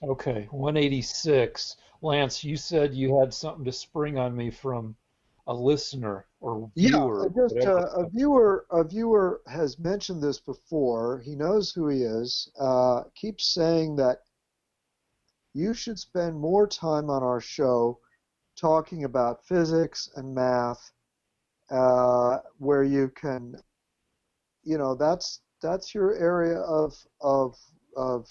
Okay, 186. Lance, you said you had something to spring on me from a listener or Yeah, viewer, just whatever. a viewer has mentioned this before. He knows who he is. Keeps saying that you should spend more time on our show talking about physics and math, where you can, that's your area of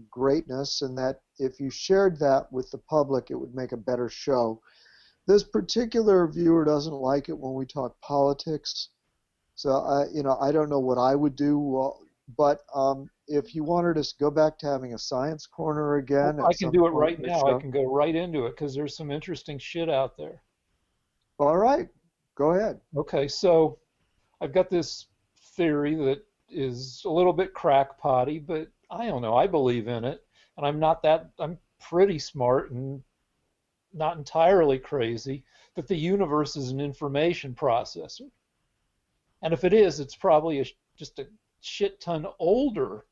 greatness, and that if you shared that with the public, it would make a better show. This particular viewer doesn't like it when we talk politics. So I don't know what I would do, well, but if you wanted us to go back to having a science corner Well, again I at can some do it point right in the now. I show, can go right into it because there's some interesting shit out there. all right, go ahead. Okay, so I've got this theory that is a little bit crackpotty, but I don't know. I believe in it, and I'm pretty smart and not entirely crazy that the universe is an information processor. And if it is, it's probably just a shit ton older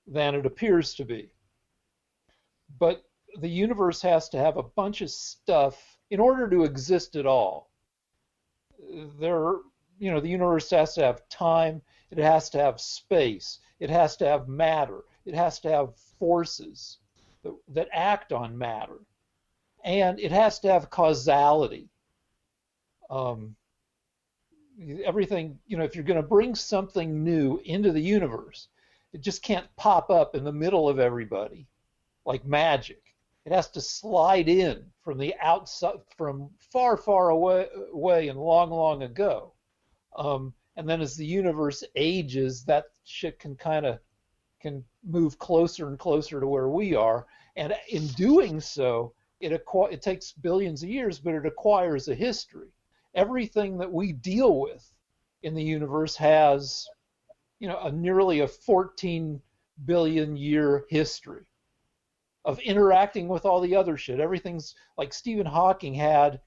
than it appears to be. But the universe has to have a bunch of stuff in order to exist at all. There, the universe has to have time, it has to have space, it has to have matter, it has to have forces that act on matter, and it has to have causality. Um, Everything, if you're going to bring something new into the universe, it just can't pop up in the middle of everybody like magic. It has to slide in from the outside, from far, far away and long, long ago. And then as the universe ages, that shit can move closer and closer to where we are. And in doing so, it takes billions of years, but it acquires a history. Everything that we deal with in the universe has, nearly a 14 billion year history of interacting with all the other shit. Everything's like Stephen Hawking had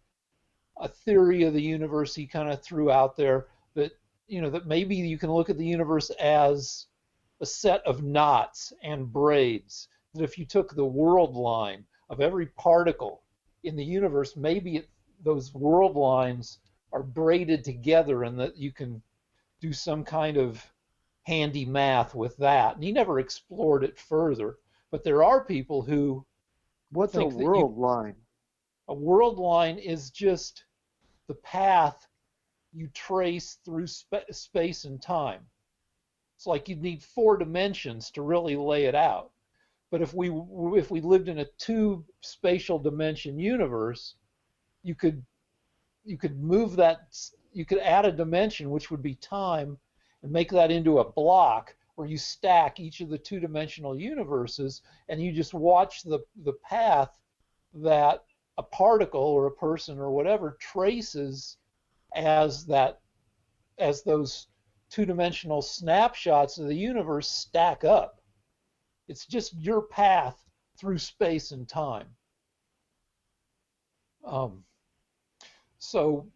a theory of the universe he kind of threw out there that that maybe you can look at the universe as a set of knots and braids. That if you took the world line of every particle in the universe, maybe those world lines are braided together, and that you can do some kind of handy math with that. And he never explored it further. But there are people who What's a think that world line? a world line is just the path you trace through space and time. It's like you'd need four dimensions to really lay it out. But if we lived in a two spatial dimension universe, you could you could move that you could add a dimension which would be time and make that into a block where you stack each of the two-dimensional universes, and you just watch the path that a particle or a person or whatever traces as those two-dimensional snapshots of the universe stack up. It's just your path through space and time. Um, so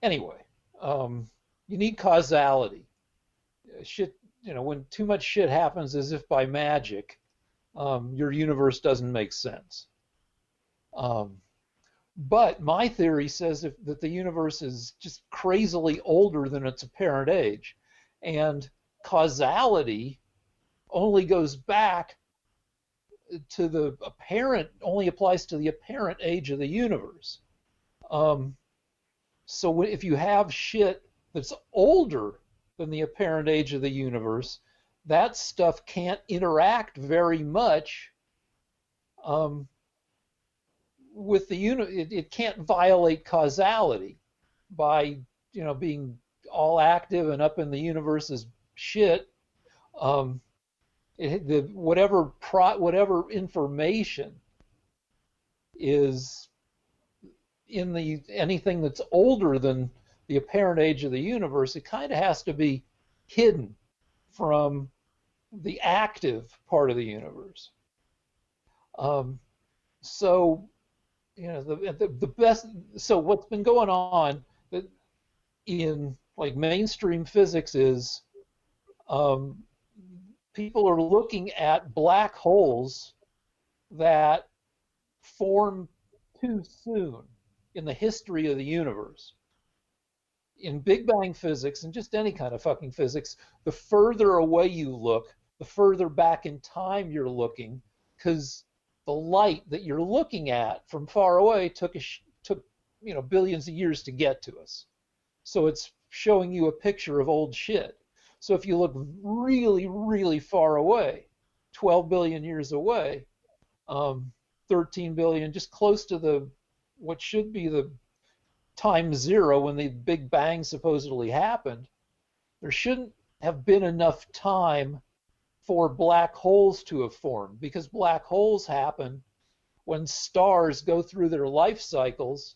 anyway, um, you need causality. Shit, when too much shit happens as if by magic, your universe doesn't make sense. Um, but my theory says that the universe is just crazily older than its apparent age, and causality only goes back to the apparent, only applies to the apparent age of the universe. Um, so if you have shit that's older than the apparent age of the universe, that stuff can't interact very much um, with the it can't violate causality by being all active and up in the universe's shit. Um, whatever information is in the anything that's older than the apparent age of the universe, it kind of has to be hidden from the active part of the universe. Um, so the best. So what's been going on in like mainstream physics is um, people are looking at black holes that form too soon in the history of the universe. In Big Bang physics and just any kind of fucking physics, the further away you look, the further back in time you're looking, because the light that you're looking at from far away took billions of years to get to us. So it's showing you a picture of old shit. So if you look really, really far away, 12 billion years away, 13 billion, just close to the what should be the time zero when the Big Bang supposedly happened, there shouldn't have been enough time for black holes to have formed, because black holes happen when stars go through their life cycles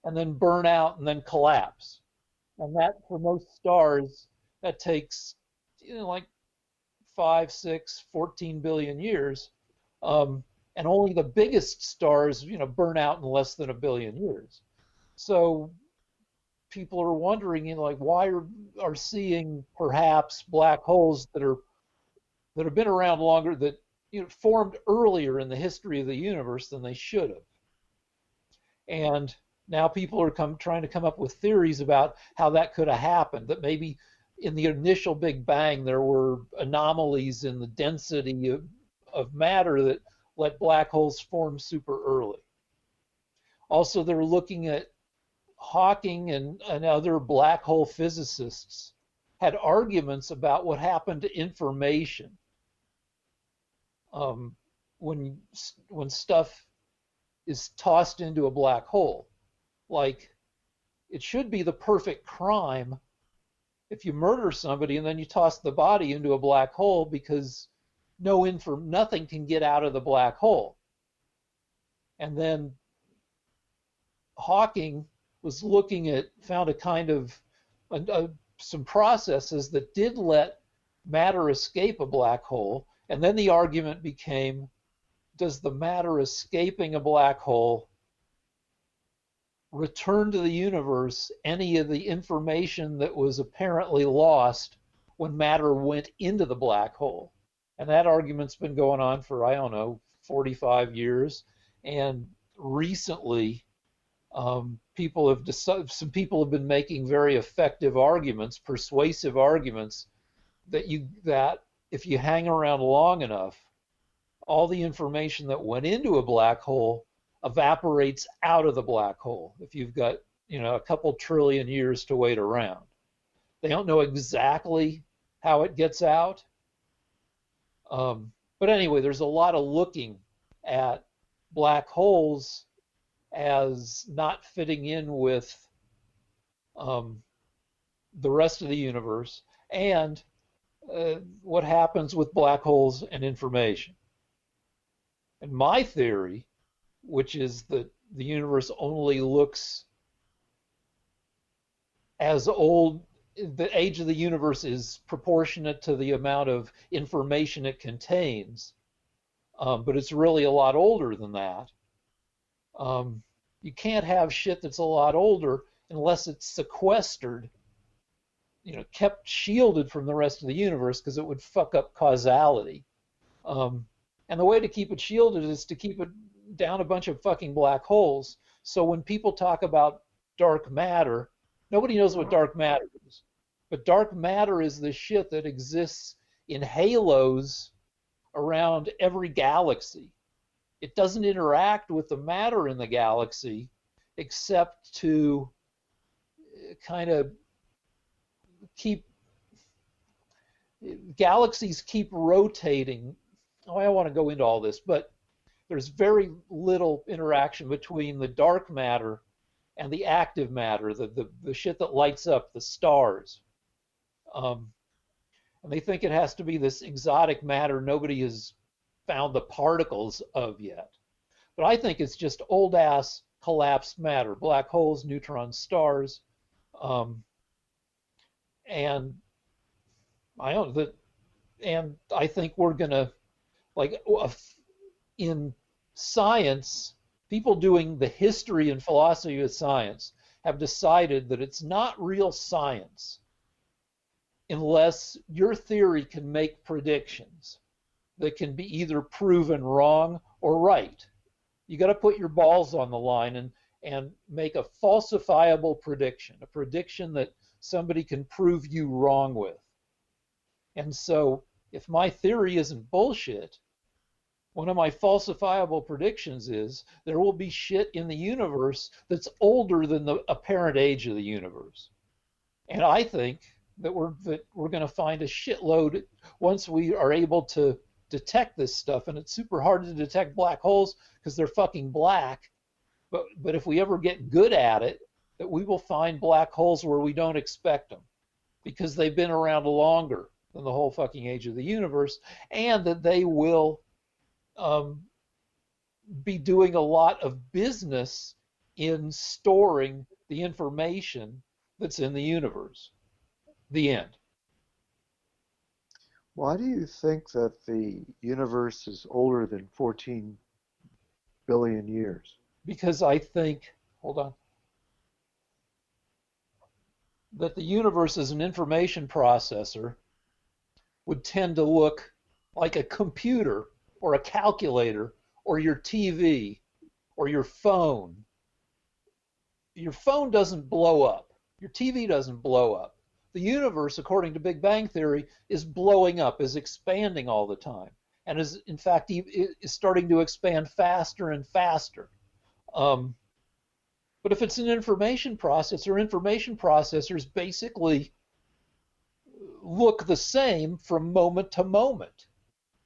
and then burn out and then collapse. And that, for most stars, that takes like 5, 6, 14 billion years. And only the biggest stars, burn out in less than a billion years. So people are wondering, like, why are seeing perhaps black holes that have been around longer, that formed earlier in the history of the universe than they should have. And now people are trying to come up with theories about how that could have happened, that maybe in the initial Big Bang there were anomalies in the density of matter that let black holes form super early. Also, they're looking at Hawking and other black hole physicists had arguments about what happened to information when stuff is tossed into a black hole. Like, it should be the perfect crime if you murder somebody and then you toss the body into a black hole, because nothing can get out of the black hole. And then Hawking was found a kind of some processes that did let matter escape a black hole. And then the argument became, does the matter escaping a black hole return to the universe any of the information that was apparently lost when matter went into the black hole? And that argument's been going on for, I don't know, 45 years. And recently, some people have been making very effective arguments, persuasive arguments, that if you hang around long enough, all the information that went into a black hole evaporates out of the black hole if you've got a couple trillion years to wait around. They don't know exactly how it gets out, but anyway, there's a lot of looking at black holes as not fitting in with the rest of the universe, and what happens with black holes and information. And my theory, which is that the universe only looks as old, the age of the universe is proportionate to the amount of information it contains, but it's really a lot older than that. You can't have shit that's a lot older unless it's sequestered, kept shielded from the rest of the universe, because it would fuck up causality. And the way to keep it shielded is to keep it down a bunch of fucking black holes. So when people talk about dark matter, nobody knows what dark matter is. But dark matter is the shit that exists in halos around every galaxy. It doesn't interact with the matter in the galaxy except to kind of galaxies keep rotating. Oh, I don't want to go into all this, but there's very little interaction between the dark matter and the active matter, the shit that lights up the stars. And they think it has to be this exotic matter nobody has found the particles of yet. But I think it's just old ass collapsed matter, black holes, neutron stars, and I think we're gonna, like, in science, people doing the history and philosophy of science have decided that it's not real science unless your theory can make predictions that can be either proven wrong or right. You got to put your balls on the line and make a falsifiable prediction, a prediction that somebody can prove you wrong with. And so if my theory isn't bullshit, one of my falsifiable predictions is there will be shit in the universe that's older than the apparent age of the universe. And I think that we're going to find a shitload once we are able to detect this stuff. And it's super hard to detect black holes because they're fucking black. But if we ever get good at it, that we will find black holes where we don't expect them because they've been around longer than the whole fucking age of the universe, and that they will be doing a lot of business in storing the information that's in the universe. The end. Why do you think that the universe is older than 14 billion years? Because I think, hold on, that the universe as an information processor would tend to look like a computer or a calculator or your TV or your phone. Your phone doesn't blow up. Your TV doesn't blow up. The universe, according to Big Bang Theory, is blowing up, is expanding all the time, and is, in fact, is starting to expand faster and faster. But if it's an information processors basically look the same from moment to moment.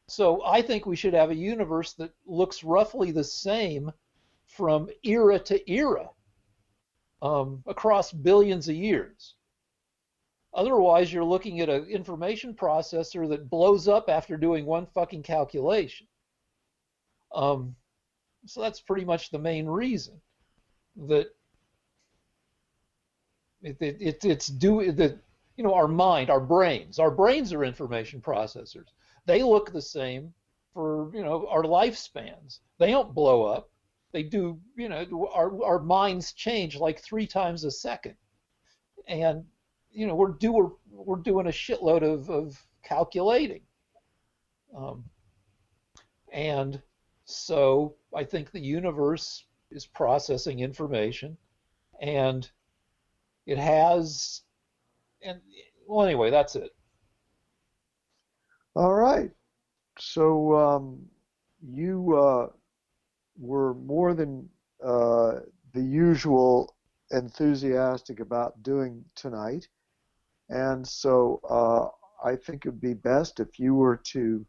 So I think we should have a universe that looks roughly the same from era to era, across billions of years. Otherwise, you're looking at an information processor that blows up after doing one fucking calculation. So that's pretty much the main reason that it's due that, you know, our mind, our brains are information processors. They look the same for, you know, our lifespans. They don't blow up. They do, you know, our minds change like 3 times a second, and you know, we're doing a shitload of calculating, and so I think the universe is processing information, and it has, and well, anyway, that's it. All right. So you were more than the usual enthusiastic about doing tonight. And so I think it would be best if you were to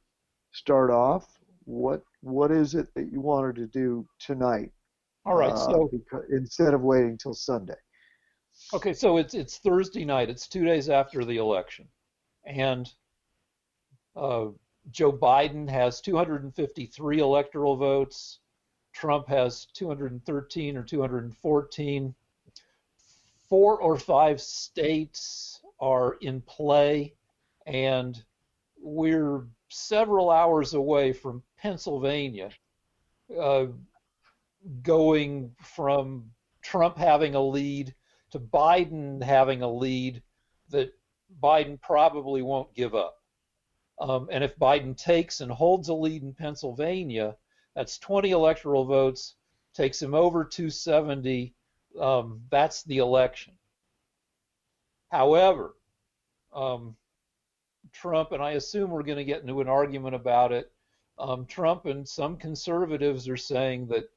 start off. What is it that you wanted to do tonight? All right, so instead of waiting till Sunday. okay, so it's Thursday night. It's 2 days after the election, and Joe Biden has 253 electoral votes. Trump has 213 or 214. 4 or 5 states are in play, and we're several hours away from Pennsylvania, going from Trump having a lead to Biden having a lead that Biden probably won't give up. And if Biden takes and holds a lead in Pennsylvania, that's 20 electoral votes, takes him over 270. That's the election. However, Trump, and I assume we're going to get into an argument about it, Trump and some conservatives are saying that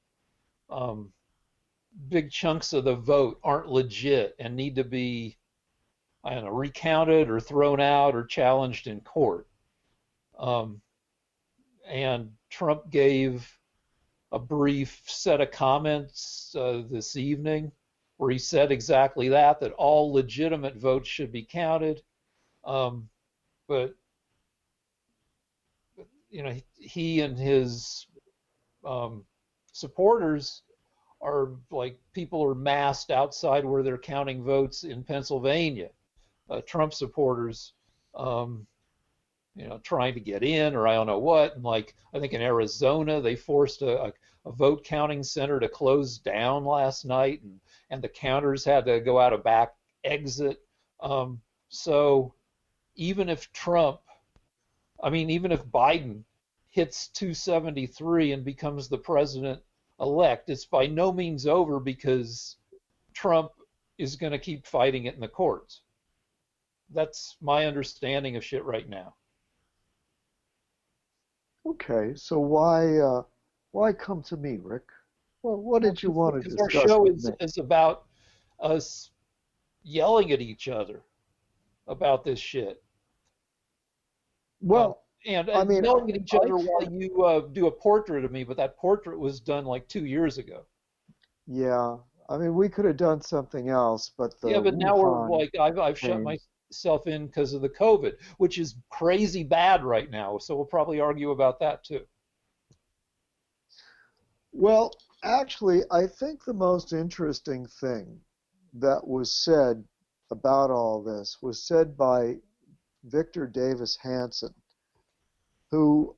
big chunks of the vote aren't legit and need to be, I don't know, recounted or thrown out or challenged in court. And Trump gave a brief set of comments this evening where he said exactly that all legitimate votes should be counted. But you know, he and his supporters are like, people are massed outside where they're counting votes in Pennsylvania. Trump supporters, you know, trying to get in, or I don't know what. And like, I think in Arizona, they forced a vote counting center to close down last night, and the counters had to go out a back exit. So even if Trump, I mean, even if Biden hits 273 and becomes the president elect, it's by no means over because Trump is going to keep fighting it in the courts. That's my understanding of shit right now. Okay, so why come to me, Rick? Well, what Well, did you want to because our discuss show with me? is about us yelling at each other about this shit. Um, Well, and I mean, yelling at each I other while can't. you do a portrait of me, but that portrait was done like 2 years ago. Yeah, I mean, we could have done something else, but the Yeah, but now we're Wuhan like I've shut came. myself in because of the COVID, which is crazy bad right now. So we'll probably argue about that too. Well, actually, I think the most interesting thing that was said about all this was said by Victor Davis Hanson, who,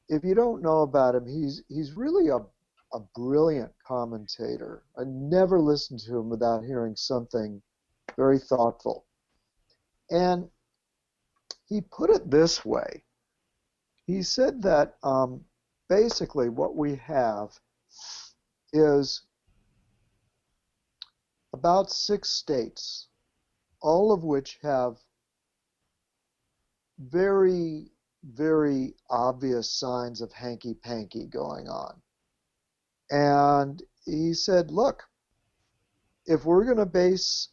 if you don't know about him, he's really a brilliant commentator. I never listened to him without hearing something very thoughtful. And he put it this way. He said that basically what we have is about 6 states, all of which have very, very obvious signs of hanky-panky going on. And he said, look, if we're going to base,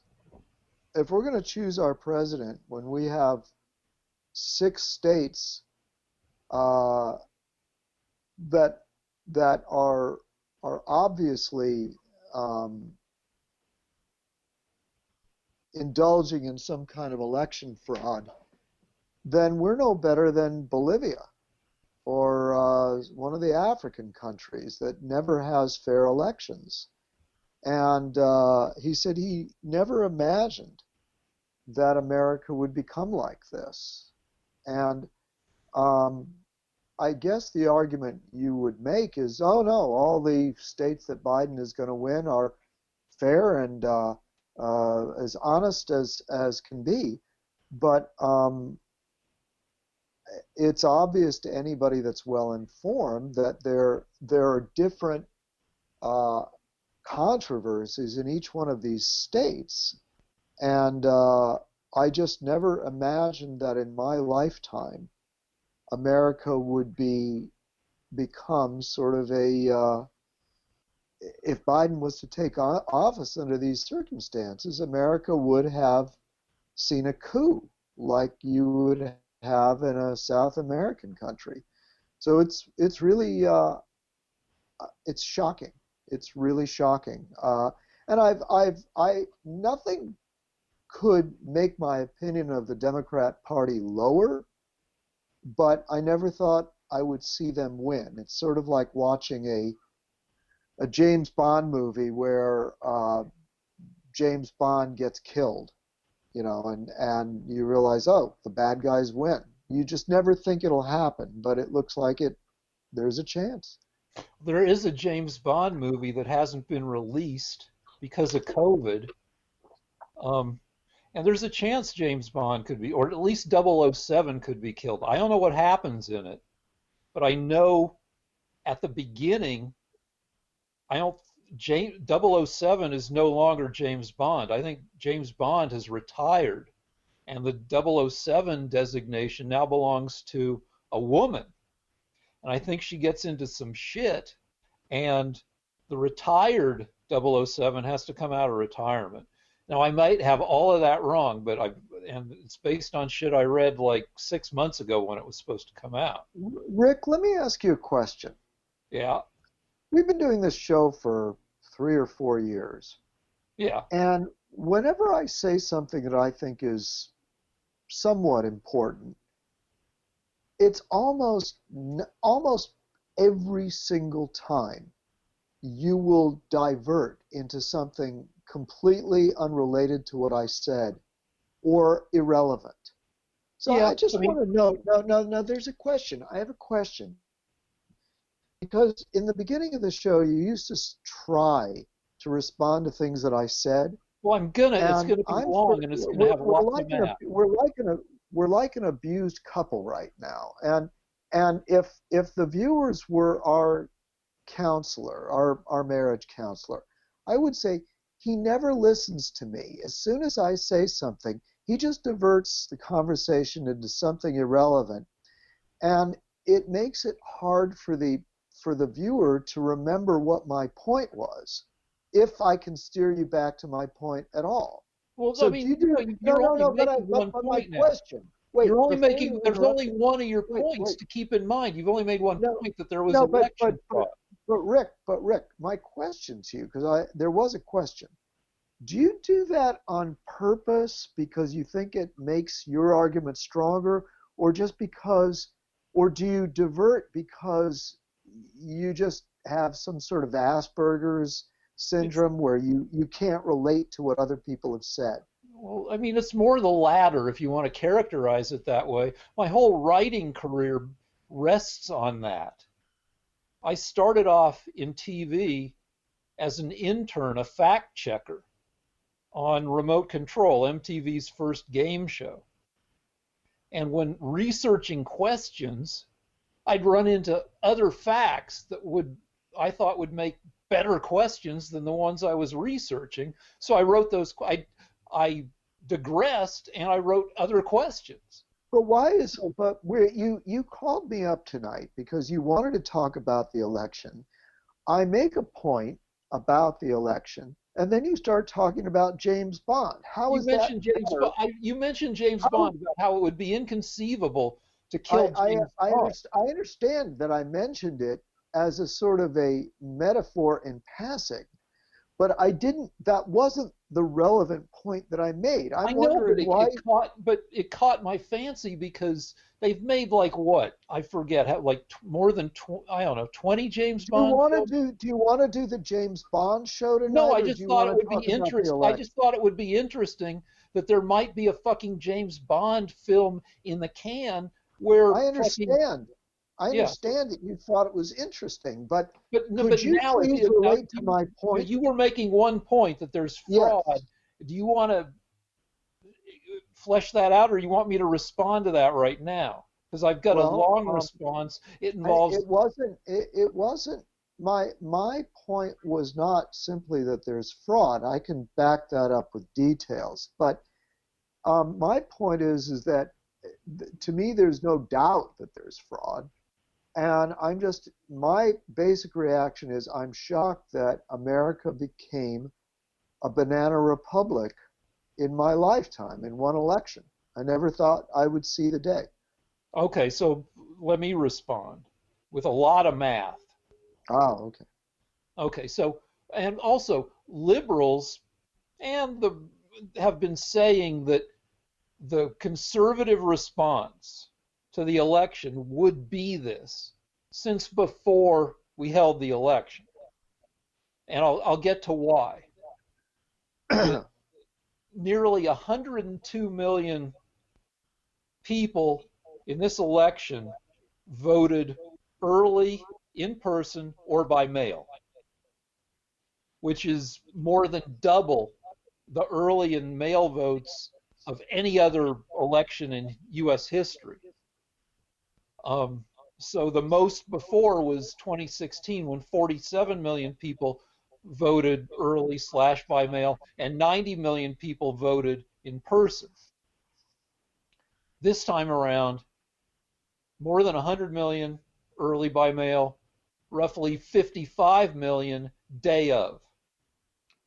if we're going to choose our president when we have 6 states uh, that that are obviously um, indulging in some kind of election fraud, then we're no better than Bolivia or one of the African countries that never has fair elections. And he said he never imagined that America would become like this. And um, I guess the argument you would make is, oh no, all the states that Biden is going to win are fair and as honest as can be. But it's obvious to anybody that's well informed that there are different uh, controversies in each one of these states, and I just never imagined that in my lifetime America would become sort of if Biden was to take office under these circumstances, America would have seen a coup like you would have in a South American country. So it's really it's shocking. It's really shocking. And I nothing could make my opinion of the Democrat Party lower, but I never thought I would see them win. It's sort of like watching a James Bond movie where James Bond gets killed, and you realize, oh, the bad guys win. You just never think it'll happen, but it looks like it. There's a chance. There is a James Bond movie that hasn't been released because of COVID. Um, and there's a chance James Bond could be, or at least 007 could be killed. I don't know what happens in it, but I know at the beginning, I don't. James 007 is no longer James Bond. I think James Bond has retired, and the 007 designation now belongs to a woman. And I think she gets into some shit, and the retired 007 has to come out of retirement. Now I might have all of that wrong, but and it's based on shit I read like 6 months ago when it was supposed to come out. Rick, let me ask you a question. Yeah, We've been doing this show for 3 or 4 years, yeah, and whenever I say something that I think is somewhat important, it's almost every single time you will divert into something completely unrelated to what I said or irrelevant. So yeah. I I just mean, want to know, no, there's a question. I have a question. Because in the beginning of the show, you used to try to respond to things that I said, Well, it's And gonna be long and it's gonna have lots of math. we're like an abused couple right now. And if the viewers were our counselor, our marriage counselor, I would say he never listens to me. As soon as I say something, he just diverts the conversation into something irrelevant, and it makes it hard for the viewer to remember what my point was, if I can steer you back to my point at all. Well, I So do mean, you do? No, you're no, only no. making one But my point now. question. Wait, You're only before making, you there's interrupt. only one of your Wait, points wait. to keep in mind. You've only made one No, point that there was no. election fraud. Rick, my question to you, because there was a question. Do you do that on purpose because you think it makes your argument stronger, or just because, or do you divert because you just have some sort of Asperger's It's, syndrome where you can't relate to what other people have said? well, I mean, it's more the latter if you want to characterize it that way. My whole writing career rests on that. I started off in TV as an intern, a fact checker on Remote Control, MTV's first game show. And when researching questions, I'd run into other facts that I thought would make better questions than the ones I was researching. So I wrote those. I digressed and I wrote other questions. But you called me up tonight because you wanted to talk about the election. I make a point about the election, and then you start talking about James Bond. How You is that mentioned James. better? You mentioned James How, Bond about how it would be inconceivable to kill James Bond. I understand that I mentioned it as a sort of a metaphor in passing, but that wasn't the relevant point that I made. I I'm know, wondering why. but it caught my fancy because they've made like what? I forget how, like more than I don't know, 20 James Bond films. Do you want to do the James Bond show No, tonight, I or do just you thought want it to would be talk about the I election? just thought it would be interesting that there might be a fucking James Bond film in the can where I fucking understand. I yeah. understand that you thought it was interesting, but But no, could but you now please relate to my but point? you were making one point that there's fraud. Yes. Do you want to flesh that out, or you want me to respond to that right now? Because I've got a Well, long response. It involves. it wasn't my point was not simply that there's fraud. I can back that up with details, but my point is that to me there's no doubt that there's fraud, and my basic reaction is I'm shocked that America became a banana republic in my lifetime in one election. I never thought I would see the day. Okay, so let me respond with a lot of math. Oh, okay. Okay, so and also liberals and the have been saying that the conservative response to the election would be this since before we held the election. And I'll get to why. That nearly 102 million people in this election voted early, in person, or by mail, which is more than double the early and mail votes of any other election in U.S. history. Um, so the most before was 2016 when 47 million people voted early slash by mail and 90 million people voted in person. This time around, more than 100 million early by mail, roughly 55 million day of.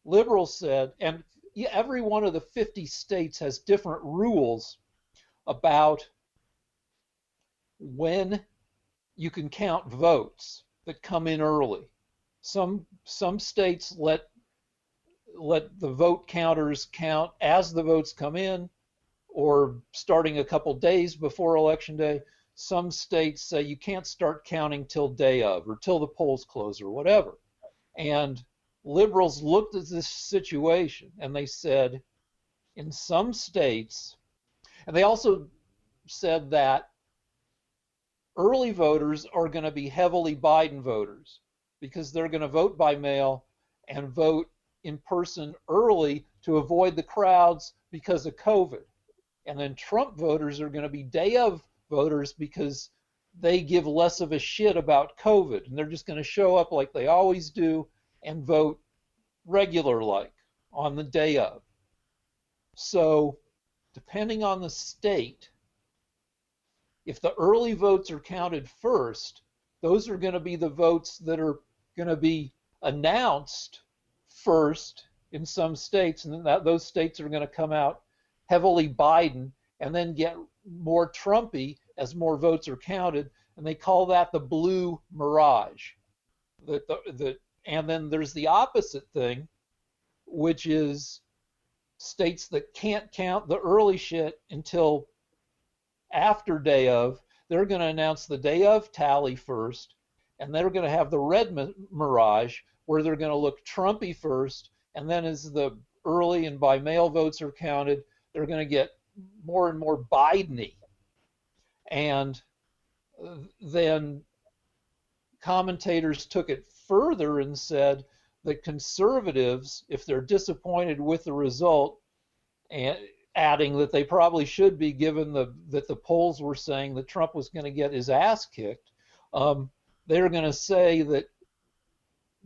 Liberals said, and every one of the 50 states has different rules about when you can count votes that come in early. Some states let the vote counters count as the votes come in, or starting a couple days before election day. Some states say you can't start counting till day of or till the polls close or whatever. And liberals looked at this situation and they said, in some states, and they also said that early voters are going to be heavily Biden voters because they're going to vote by mail and vote in person early to avoid the crowds because of COVID. And then Trump voters are going to be day of voters because they give less of a shit about COVID. And they're just going to show up like they always do and vote regular like on the day of. So, depending on the state, if the early votes are counted first, those are going to be the votes that are going to be announced first in some states, and then those states are going to come out heavily Biden and then get more Trumpy as more votes are counted, and they call that the blue mirage. And then there's the opposite thing, which is states that can't count the early shit until after day of. They're going to announce the day of tally first, and they're going to have the red mirage where they're going to look Trumpy first, and then as the early and by mail votes are counted, they're going to get more and more Biden-y. And then commentators took it further and said that conservatives, if they're disappointed with the result, and adding that they probably should be given that the polls were saying that Trump was going to get his ass kicked, they're going to say that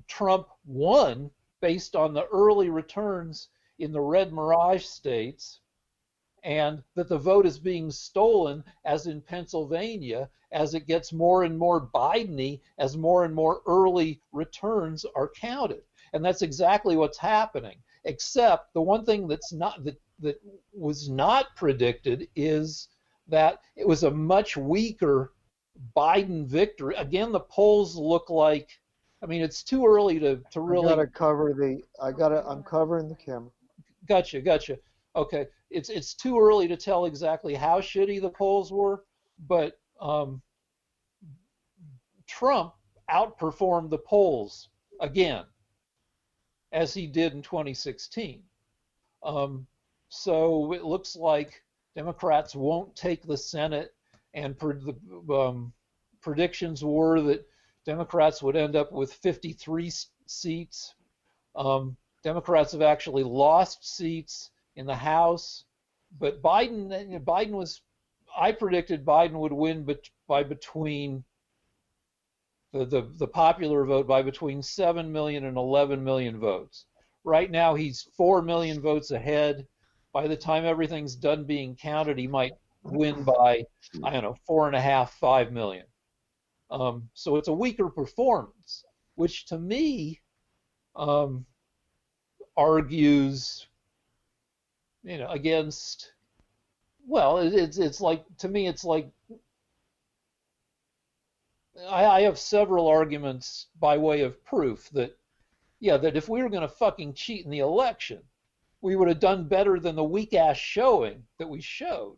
Trump won based on the early returns in the red mirage states, and that the vote is being stolen, as in Pennsylvania, as it gets more and more Biden-y, as more and more early returns are counted. And that's exactly what's happening. Except the one thing that was not predicted is that it was a much weaker Biden victory. Again, the polls look like, I mean, it's too early to really. I'm covering the camera. Gotcha. Okay, it's too early to tell exactly how shitty the polls were, but Trump outperformed the polls again, as he did in 2016. So it looks like Democrats won't take the Senate, and predictions were that Democrats would end up with 53 seats. Democrats have actually lost seats in the House, but Biden was, I predicted Biden would win by between the popular vote by between 7 million and 11 million votes. Right now he's 4 million votes ahead. By the time everything's done being counted, he might win by, I don't know, 4.5, 5 million. So it's a weaker performance, which to me argues, against. Well, it's like, to me, it's like, I have several arguments by way of proof that, that if we were going to fucking cheat in the election, we would have done better than the weak-ass showing that we showed.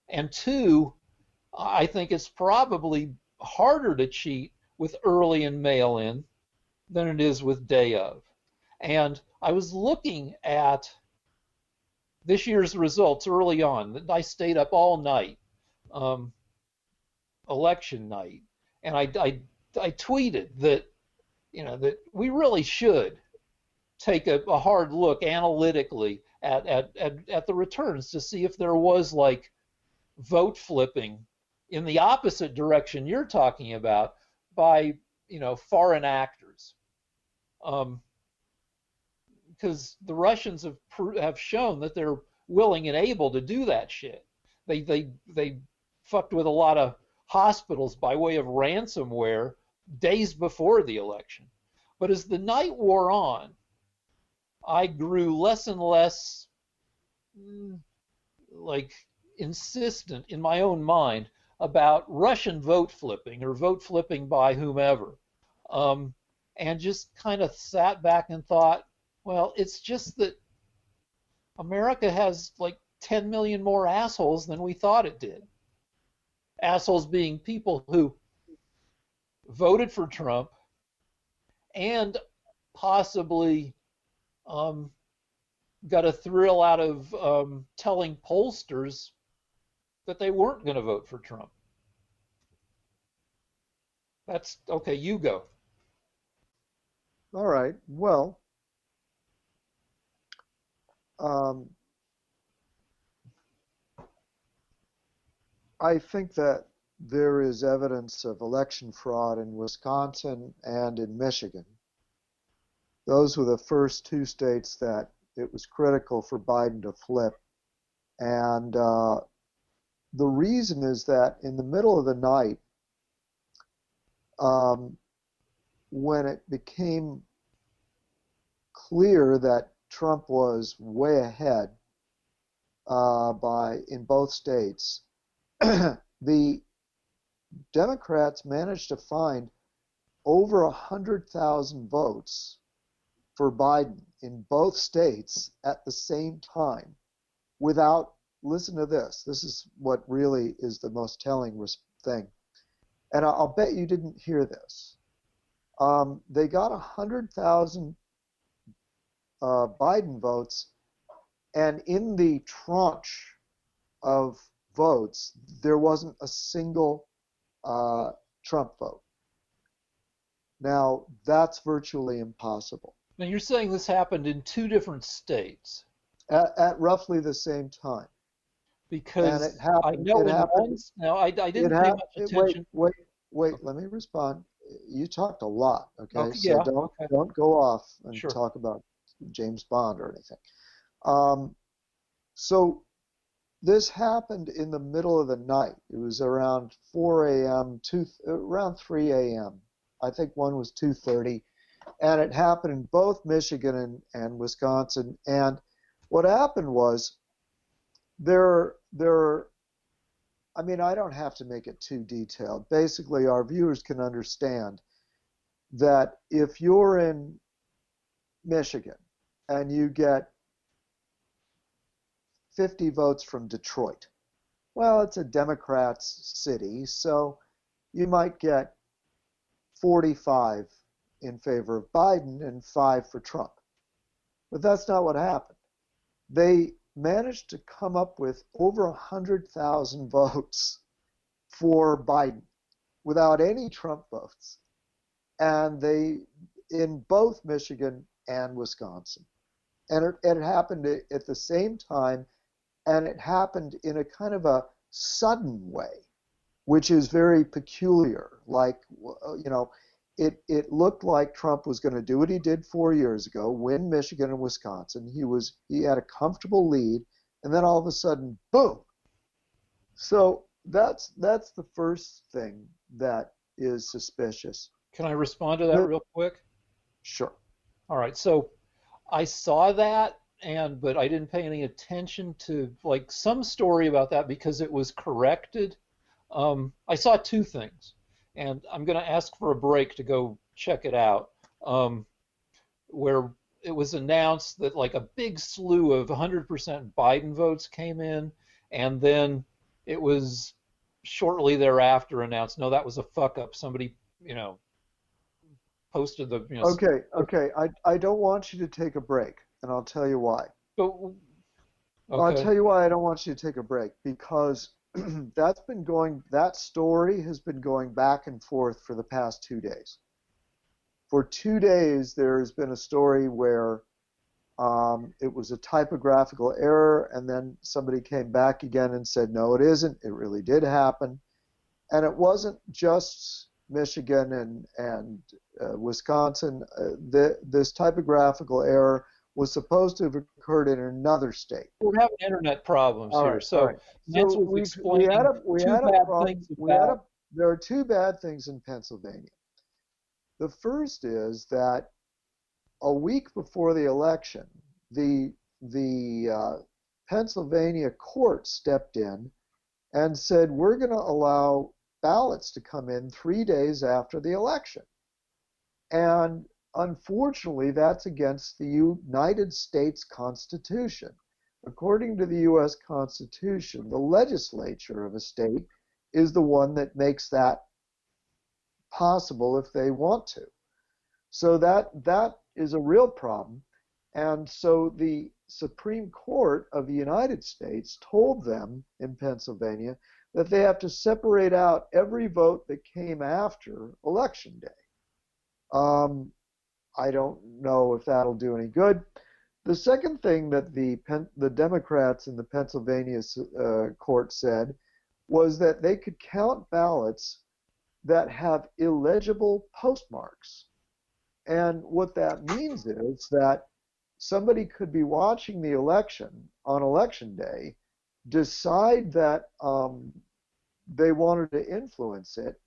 And two, I think it's probably harder to cheat with early and mail-in than it is with day of. And I was looking at this year's results early on. I stayed up all night, election night, and I tweeted that, that we really should take a hard look analytically at the returns to see if there was like vote flipping in the opposite direction you're talking about by foreign actors, because the Russians have shown that they're willing and able to do that shit. They fucked with a lot of hospitals by way of ransomware days before the election. But as the night wore on, I grew less and less insistent in my own mind about Russian vote flipping or vote flipping by whomever, and just kind of sat back and thought, well, it's just that America has like 10 million more assholes than we thought it did. Assholes being people who voted for Trump and possibly got a thrill out of telling pollsters that they weren't going to vote for Trump. That's okay. You go. All right. Well, um, I think that there is evidence of election fraud in Wisconsin and in Michigan. Those were the first two states that it was critical for Biden to flip. And the reason is that in the middle of the night, um, when it became clear that Trump was way ahead in both states, the Democrats managed to find over 100,000 votes for Biden in both states at the same time without, listen to this, this is what really is the most telling thing. And I'll bet you didn't hear this. They got 100,000 Biden votes, and in the tranche of votes, there wasn't a single Trump vote. Now, that's virtually impossible. Now you're saying this happened in two different states. At roughly the same time. Because and it happened, I know it in happened, one, now I didn't pay much attention. Wait, let me respond. You talked a lot, okay? Okay, So yeah, don't okay. don't go off and Sure. talk about James Bond or anything. So this happened in the middle of the night. It was around 4 a.m. to around 3 a.m. I think one was 2:30, and it happened in both Michigan and Wisconsin. And what happened was I mean, I don't have to make it too detailed. Basically, our viewers can understand that if you're in Michigan and you get 50 votes from Detroit, well, it's a Democrats city, so you might get 45 in favor of Biden and 5 for Trump. But that's not what happened. They managed to come up with over 100,000 votes for Biden without any Trump votes. And they, in both Michigan and Wisconsin. And it happened at the same time, and it happened in a kind of a sudden way, which is very peculiar. Like, you know, it looked like Trump was going to do what he did 4 years ago, win Michigan and Wisconsin. He had a comfortable lead, and then all of a sudden, boom. So that's the first thing that is suspicious. Can I respond to that real quick? Sure. All right. So I saw that, but I didn't pay any attention to like some story about that because it was corrected. I saw two things, and I'm going to ask for a break to go check it out. Where it was announced that like a big slew of 100% Biden votes came in, and then it was shortly thereafter announced, no, that was a fuck up. Somebody, posted the, Okay. I don't want you to take a break, and I'll tell you why. But, I'll okay. tell you why I don't want you to take a break, because that story has been going back and forth for the past 2 days. For 2 days, there has been a story where it was a typographical error, and then somebody came back again and said, no, it isn't. It really did happen. And it wasn't just Michigan and Wisconsin. This typographical error was supposed to have occurred in another state. We're having internet problems here. So all right. Nance was explaining two bad things about. There are two bad things in Pennsylvania. The first is that a week before the election, the Pennsylvania court stepped in and said, we're going to allow ballots to come in 3 days after the election. And unfortunately, that's against the United States Constitution. According to the U.S. Constitution, the legislature of a state is the one that makes that possible if they want to. So that is a real problem. And so the Supreme Court of the United States told them in Pennsylvania that they have to separate out every vote that came after Election Day. I don't know if that'll do any good, The second thing that the Democrats in the Pennsylvania court said was that they could count ballots that have illegible postmarks. And what that means is that somebody could be watching the election on election day, decide that they wanted to influence it,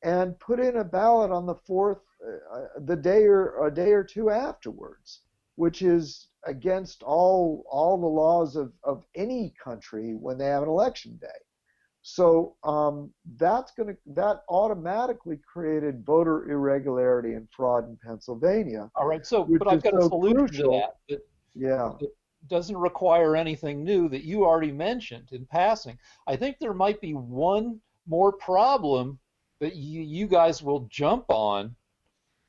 and put in a ballot on the fourth, the day or a day or two afterwards, which is against all the laws of any country when they have an election day. So that automatically created voter irregularity and fraud in Pennsylvania, All right. So, which but I've is got a so solution to crucial. that. Yeah. That doesn't require anything new that you already mentioned in passing. I think there might be one more problem that you guys will jump on,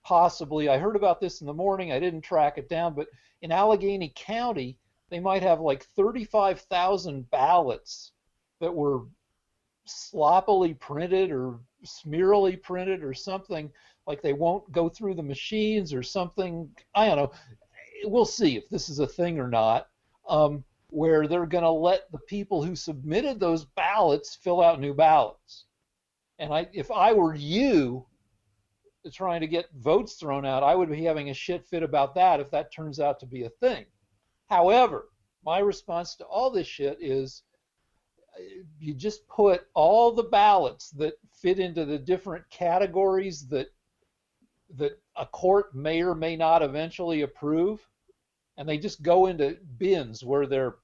possibly. I heard about this in the morning. I didn't track it down, but in Allegheny County, they might have like 35,000 ballots that were sloppily printed or smearily printed or something, like they won't go through the machines or something. I don't know. We'll see if this is a thing or not, where they're going to let the people who submitted those ballots fill out new ballots. And if I were you trying to get votes thrown out, I would be having a shit fit about that if that turns out to be a thing. However, my response to all this shit is you just put all the ballots that fit into the different categories that a court may or may not eventually approve, and they just go into bins where they're,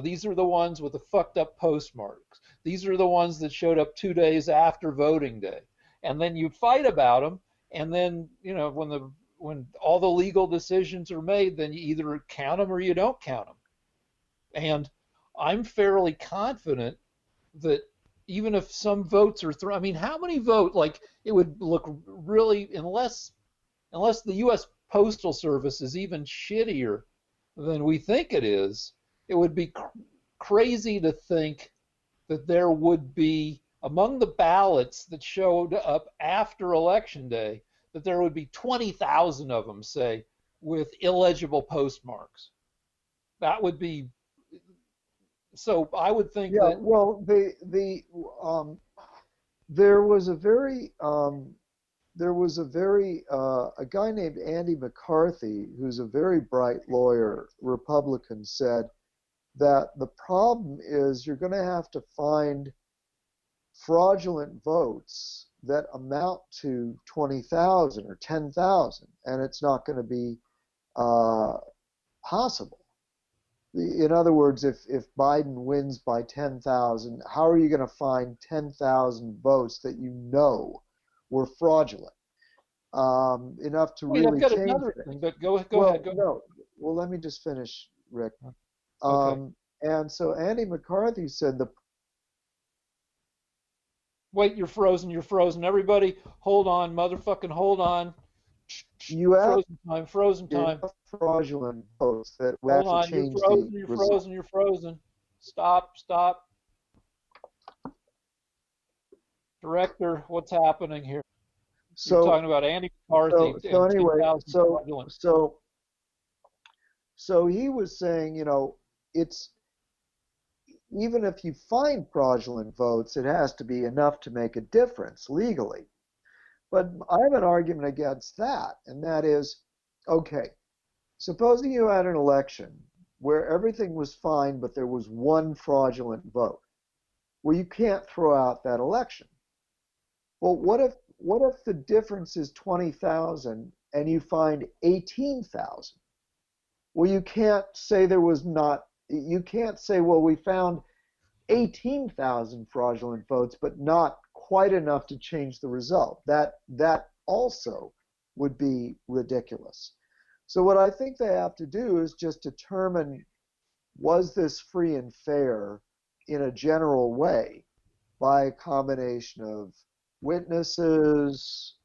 these are the ones with the fucked up postmarks. These are the ones that showed up 2 days after voting day. And then you fight about them, and then, when all the legal decisions are made, then you either count them or you don't count them. And I'm fairly confident that even if some votes are thrown, I mean, how many vote? Like, it would look really, unless the U.S. Postal Service is even shittier than we think it is, it would be crazy to think that there would be, among the ballots that showed up after Election Day, that there would be 20,000 of them, say, with illegible postmarks. That would be, so I would think Yeah. that, Well, there was a very a guy named Andy McCarthy, who's a very bright lawyer, Republican, said that the problem is you're going to have to find fraudulent votes that amount to 20,000 or 10,000, and it's not going to be possible. In other words, if Biden wins by 10,000, how are you going to find 10,000 votes that you know were fraudulent enough to wait, I've really got change another things? thing, but go Well, ahead. Go ahead. no. Well, let me just finish, Rick. Okay. And so Andy McCarthy said Wait, you're frozen. You're frozen. Everybody, hold on. Motherfucking hold on. you have Frozen time. Frozen time. enough fraudulent votes that would Hold actually on. You're change the frozen. You're result. frozen. You're frozen. Stop. Stop. Director, what's happening here? You're So talking about Andy McCarthy so and anyway, 10,000 fraudulent. so he was saying, it's even if you find fraudulent votes, it has to be enough to make a difference legally. But I have an argument against that, and that is, okay, supposing you had an election where everything was fine, but there was one fraudulent vote. Well, you can't throw out that election. Well, what if the difference is 20,000 and you find 18,000? Well, you can't say you can't say, well, we found 18,000 fraudulent votes, but not quite enough to change the result. That also would be ridiculous. So what I think they have to do is just determine, was this free and fair in a general way by a combination of witnesses,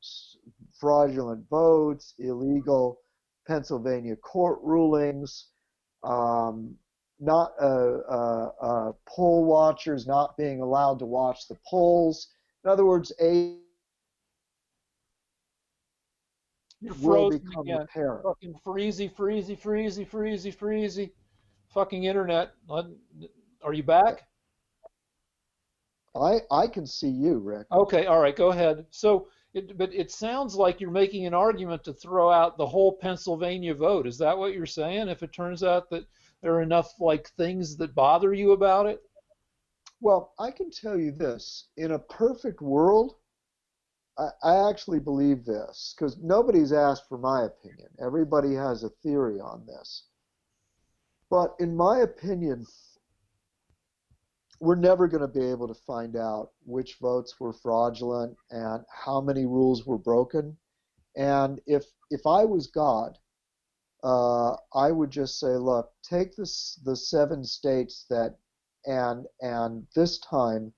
fraudulent votes, illegal Pennsylvania court rulings, not poll watchers not being allowed to watch the polls. In other words, You're will frozen become again. apparent. Fucking freezy. Fucking internet. Are you back? I can see you, Rick. Okay, all right, go ahead. But it sounds like you're making an argument to throw out the whole Pennsylvania vote. Is that what you're saying? If it turns out that there are enough like things that bother you about it? Well, I can tell you this. In a perfect world, I actually believe this because nobody's asked for my opinion. Everybody has a theory on this. But in my opinion, we're never going to be able to find out which votes were fraudulent and how many rules were broken. And if I was God, I would just say, look, take this the 7 states that and this time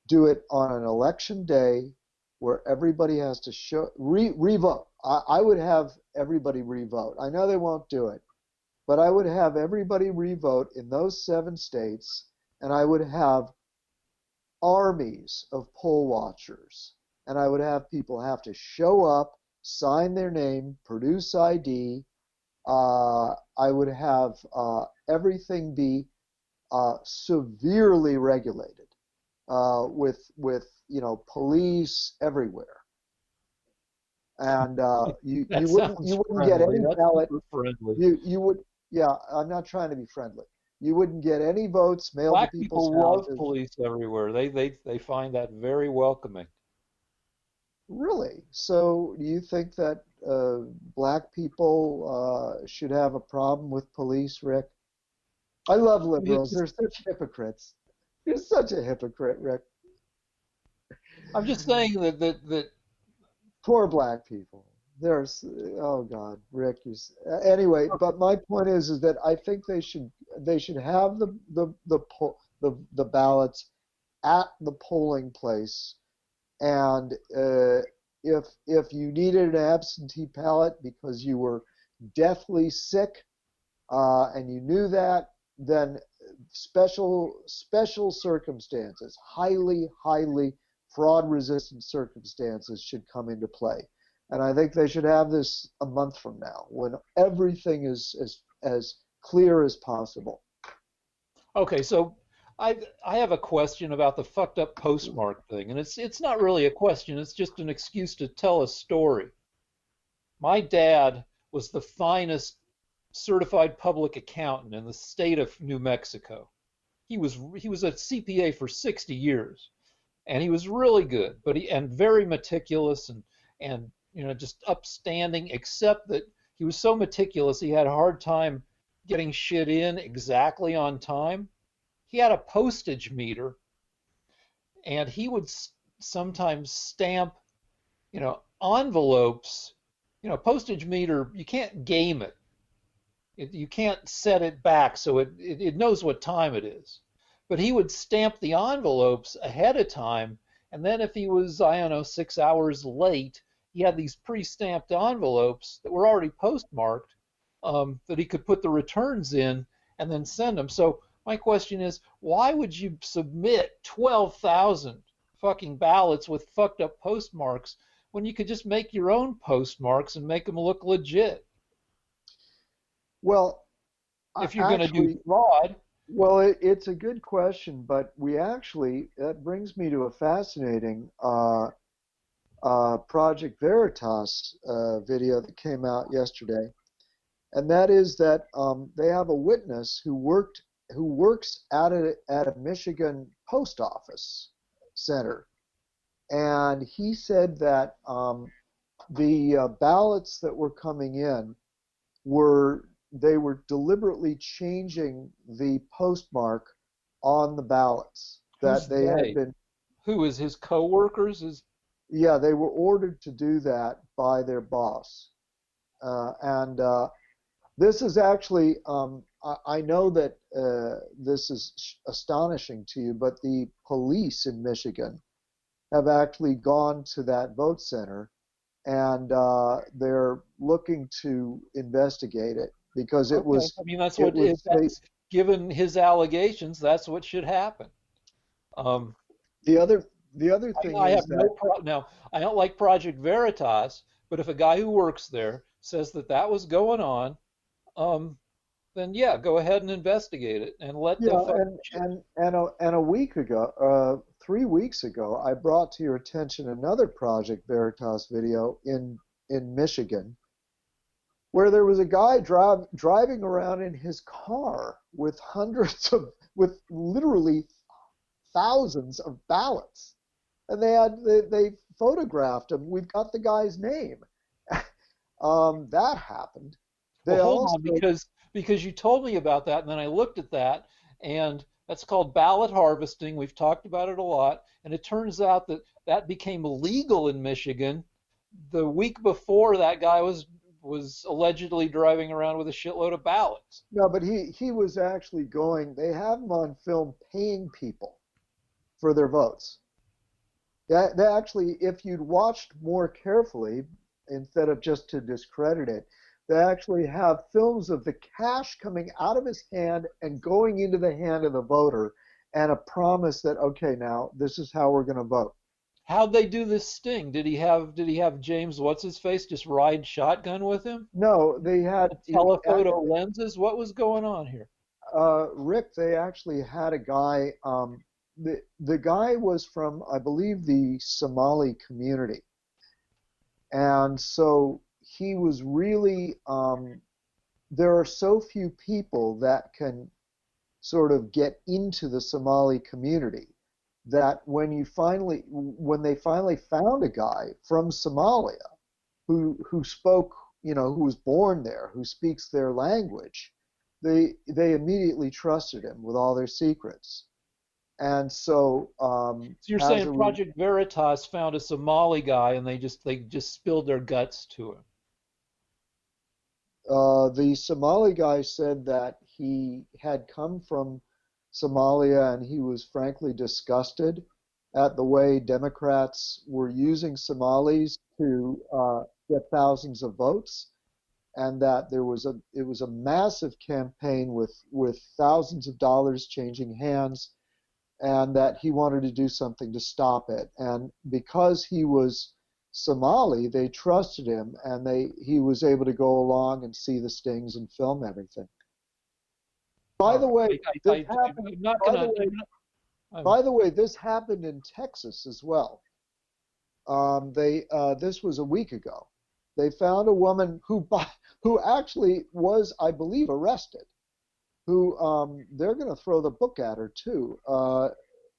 do it on an election day where everybody has to revote. I would have everybody revote. I know they won't do it, but I would have everybody revote in those 7 states, and I would have armies of poll watchers, and I would have people have to show up, sign their name, produce ID. I would have everything be severely regulated with police everywhere, and That sounds you wouldn't get friendly. any That's ballot. super friendly. You would, yeah. I'm not trying to be friendly. You wouldn't get any votes mailed to Black people's people love houses. police everywhere. They find that very welcoming. Really? So do you think that black people should have a problem with police, Rick? I love It's liberals. just, They're such hypocrites. You're such a hypocrite, Rick. I'm just saying that Poor black people. There's, oh God, Rick. Anyway, but my point is that I think they should have the ballots at the polling place, and if you needed an absentee ballot because you were deathly sick and you knew that, then special circumstances, highly fraud-resistant circumstances should come into play. And I think they should have this a month from now, when everything is as clear as possible. okay, so I have a question about the fucked up postmark thing, and it's not really a question, it's just an excuse to tell a story. My dad was the finest certified public accountant in the state of New Mexico. He was a CPA for 60 years, and he was really good, but he and very meticulous and just upstanding, except that he was so meticulous he had a hard time getting shit in exactly on time. He had a postage meter, and he would sometimes stamp, envelopes. Postage meter, you can't game it. You can't set it back so it knows what time it is. But he would stamp the envelopes ahead of time, and then if he was, I don't know, 6 hours late, he had these pre-stamped envelopes that were already postmarked, that he could put the returns in and then send them. So my question is, why would you submit 12,000 fucking ballots with fucked up postmarks when you could just make your own postmarks and make them look legit? Well, If you're going to do actually, fraud. well, it's a good question, but that brings me to a fascinating Project Veritas video that came out yesterday, and that is that they have a witness who works at a Michigan post office center, and he said that the ballots that were coming in were deliberately changing the postmark on the ballots Who's that they had they? been. Who is his coworkers? Yeah, they were ordered to do that by their boss. And this is actually, I know that this is astonishing to you, but the police in Michigan have actually gone to that vote center, and they're looking to investigate it because Okay. I mean, that's it what if was they, that's given his allegations, that's what should happen. Um, the other thing I is have no that problem. Now, I don't like Project Veritas, But if a guy who works there says that that was going on, um, then yeah, go ahead and investigate it and let the Yeah, fucking and a week ago, 3 weeks ago, I brought to your attention another Project Veritas video in Michigan, where there was a guy driving around in his car with with literally thousands of ballots, and they photographed him. We've got the guy's name. That happened. Well, They hold on, also because you told me about that, and then I looked at that, and that's called ballot harvesting. We've talked about it a lot, and it turns out that that became legal in Michigan the week before that guy was allegedly driving around with a shitload of ballots. no, but he was actually going. They have him on film paying people for their votes. They actually, if you'd watched more carefully, instead of just to discredit it, they actually have films of the cash coming out of his hand and going into the hand of the voter, and a promise that, okay, now this is how we're going to vote. How'd they do this sting? Did he have James what's his face just ride shotgun with him? No, they had Telephoto lenses? What was going on here? Rick. They actually had a guy. The guy was from, I believe, the Somali community, and so he was really. There are so few people that can sort of get into the Somali community that when they finally found a guy from Somalia who spoke, who was born there, who speaks their language, they immediately trusted him with all their secrets. And so, So you're as saying a Project Veritas found a Somali guy and they just spilled their guts to him. the Somali guy said that he had come from Somalia and he was frankly disgusted at the way Democrats were using Somalis to get thousands of votes, and that it was a massive campaign with thousands of dollars changing hands, and that he wanted to do something to stop it. And because he was Somali, they trusted him, and he was able to go along and see the stings and film everything. By All the way, right. this happened. I'm not By the gonna. way, I'm, by the way, this happened in Texas as well. This was a week ago. They found a woman who actually was, I believe, arrested. Who they're going to throw the book at her too.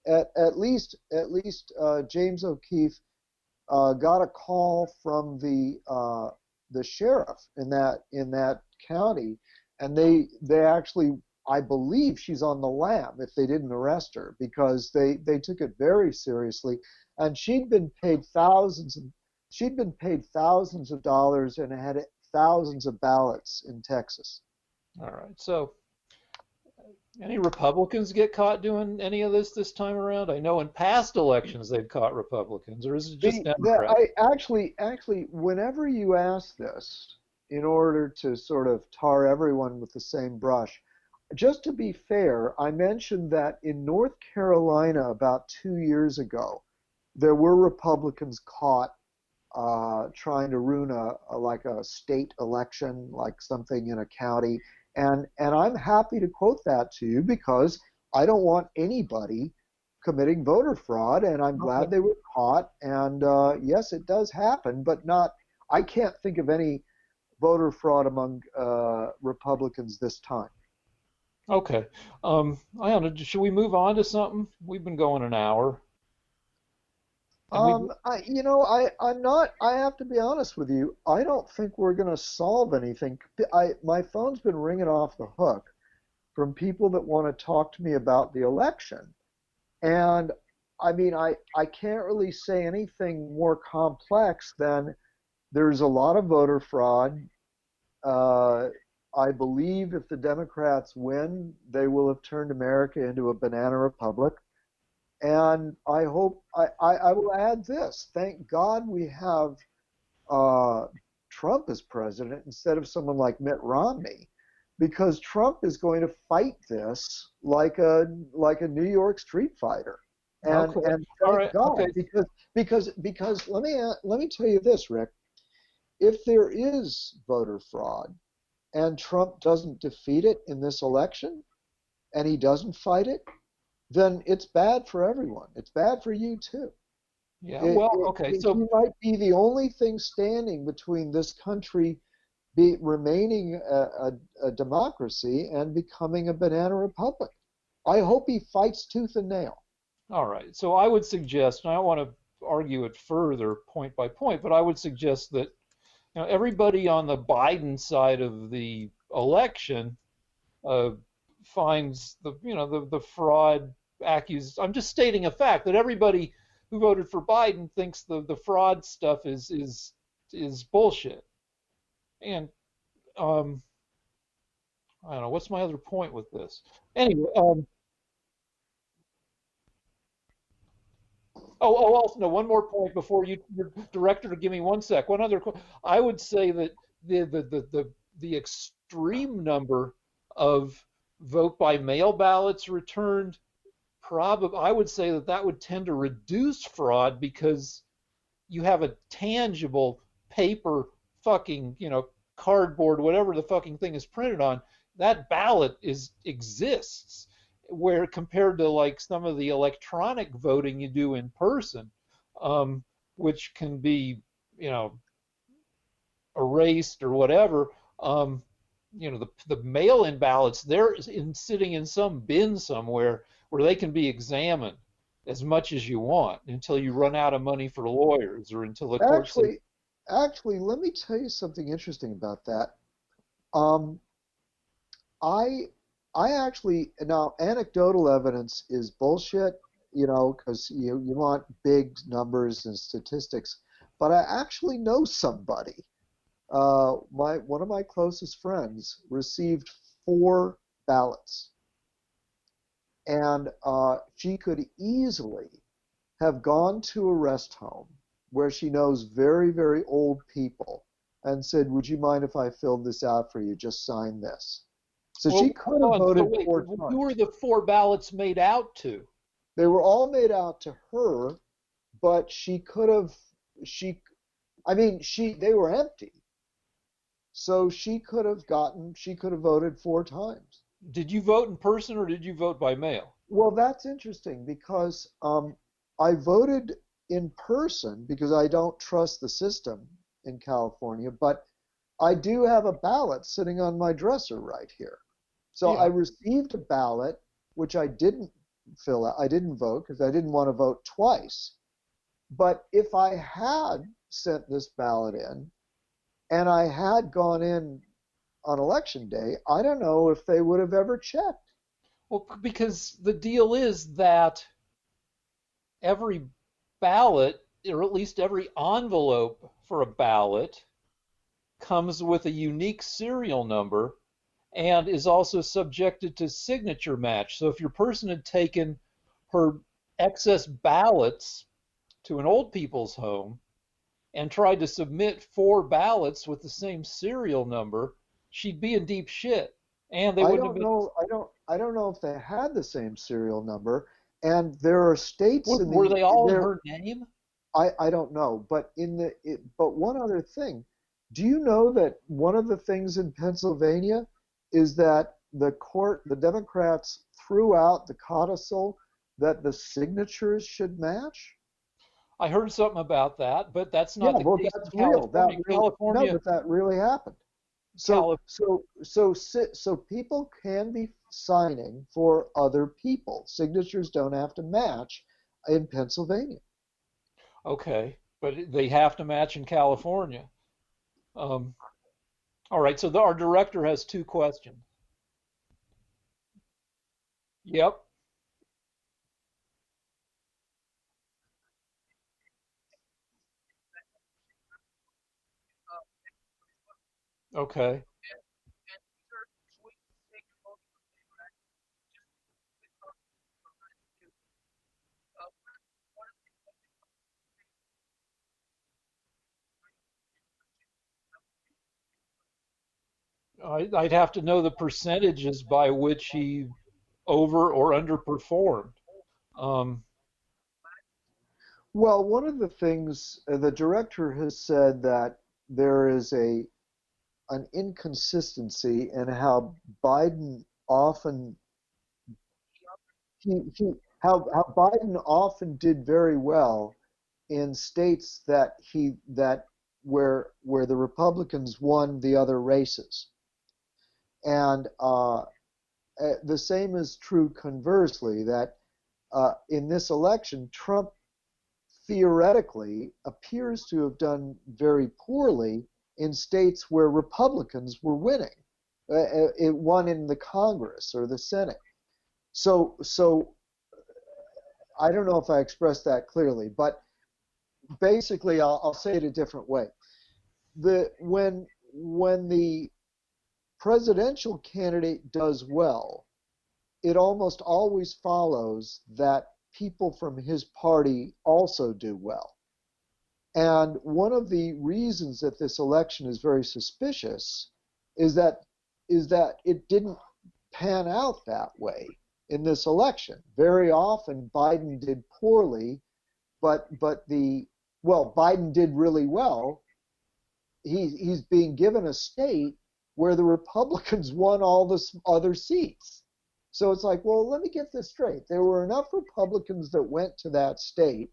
At least James O'Keefe got a call from the sheriff in that county, and they actually, I believe she's on the lam if they didn't arrest her, because they took it very seriously, and she'd been paid thousands of dollars and had thousands of ballots in Texas. all right. So, any Republicans get caught doing any of this time around? I know in past elections they've caught Republicans, or is it just Democrats? I actually, whenever you ask this, in order to sort of tar everyone with the same brush, just to be fair, I mentioned that in North Carolina about 2 years ago, there were Republicans caught trying to ruin like a state election, like something in a county, and I'm happy to quote that to you because I don't want anybody committing voter fraud, and I'm glad Okay. they were caught. And yes, it does happen, but not. I can't think of any voter fraud among Republicans this time. Okay. I don't know. Should we move on to something? We've been going an hour, and we. I'm not. I have to be honest with you. I don't think we're going to solve anything. My phone's been ringing off the hook from people that want to talk to me about the election, and I mean, I can't really say anything more complex than there's a lot of voter fraud. Uh, I believe if the Democrats win, they will have turned America into a banana republic. And I will add this. Thank God we have uh, Trump as president instead of someone like Mitt Romney, because Trump is going to fight this like a New York street fighter. And Okay. All thank right. God, Okay. because let me tell you this, Rick. if there is voter fraud and Trump doesn't defeat it in this election and he doesn't fight it, then it's bad for everyone. It's bad for you too. Yeah. Well, okay. He So might be the only thing standing between this country remaining a democracy and becoming a banana republic. I hope he fights tooth and nail. all right. So I would suggest, and I don't want to argue it further point by point, but I would suggest that everybody on the Biden side of the election uh, finds the fraud accused. I'm just stating a fact that everybody who voted for Biden thinks the fraud stuff is bullshit. And um, I don't know what's my other point with this. Anyway, also, no, one more point before your director, give me one sec. One other, I would say that the extreme number of vote by mail ballots returned, probably, I would say that that would tend to reduce fraud because you have a tangible paper fucking, cardboard, whatever the fucking thing is printed on, that ballot exists. Where compared to like some of the electronic voting you do in person, um, which can be, you know, erased or whatever, um, the mail-in ballots, they're sitting in some bin somewhere where they can be examined as much as you want until you run out of money for lawyers or until the court says, Actually, actually, let me tell you something interesting about that. Um, I I actually now anecdotal evidence is bullshit, because you want big numbers and statistics. But I actually know somebody. My one of my closest friends received 4 ballots, and she could easily have gone to a rest home where she knows very, very old people and said, "Would you mind if I filled this out for you? Just sign this." So well, she hold could have on. So voted wait, 4 times. who are the four ballots made out to? They were all made out to her, but she could have, she, I mean, they were empty. So she could have voted 4 times. Did you vote in person or did you vote by mail? Well, that's interesting because I voted in person because I don't trust the system in California, but I do have a ballot sitting on my dresser right here. So I Yeah. received a ballot, which I didn't fill out. I didn't vote because I didn't want to vote twice. But if I had sent this ballot in and I had gone in on election day, I don't know if they would have ever checked. Well, because the deal is that every ballot, or at least every envelope for a ballot, comes with a unique serial number and is also subjected to signature match. So if your person had taken her excess ballots to an old people's home and tried to submit 4 ballots with the same serial number, she'd be in deep shit. And they I wouldn't have don't been. know. I don't know if they had the same serial number. And there are states in Were the they all in there. her name? I don't know, but but one other thing. Do you know that one of the things in Pennsylvania is that the Democrats threw out the codicil that the signatures should match? I heard something about that, but that's Yeah, not the well, case in that's real. California. No, but that really happened. So, Cali- so people can be signing for other people. Signatures don't have to match in Pennsylvania. okay, but they have to match in California. Um, all right, so our director has 2 questions. Yep. Okay. I'd have to know the percentages by which he over or underperformed. Um, Well, one of the things the director has said that there is a an inconsistency in how Biden often how Biden often did very well in states that where the Republicans won the other races, and the same is true conversely that in this election Trump theoretically appears to have done very poorly in states where Republicans were winning. It won in the Congress or the Senate. So I don't know if I expressed that clearly, but basically I'll say it a different way. When the presidential candidate does well, it almost always follows that people from his party also do well. And one of the reasons that this election is very suspicious is that it didn't pan out that way in this election. Very often Biden did poorly, but Biden did really well. He's being given a state where the Republicans won all the other seats. So it's like, well, let me get this straight. There were enough Republicans that went to that state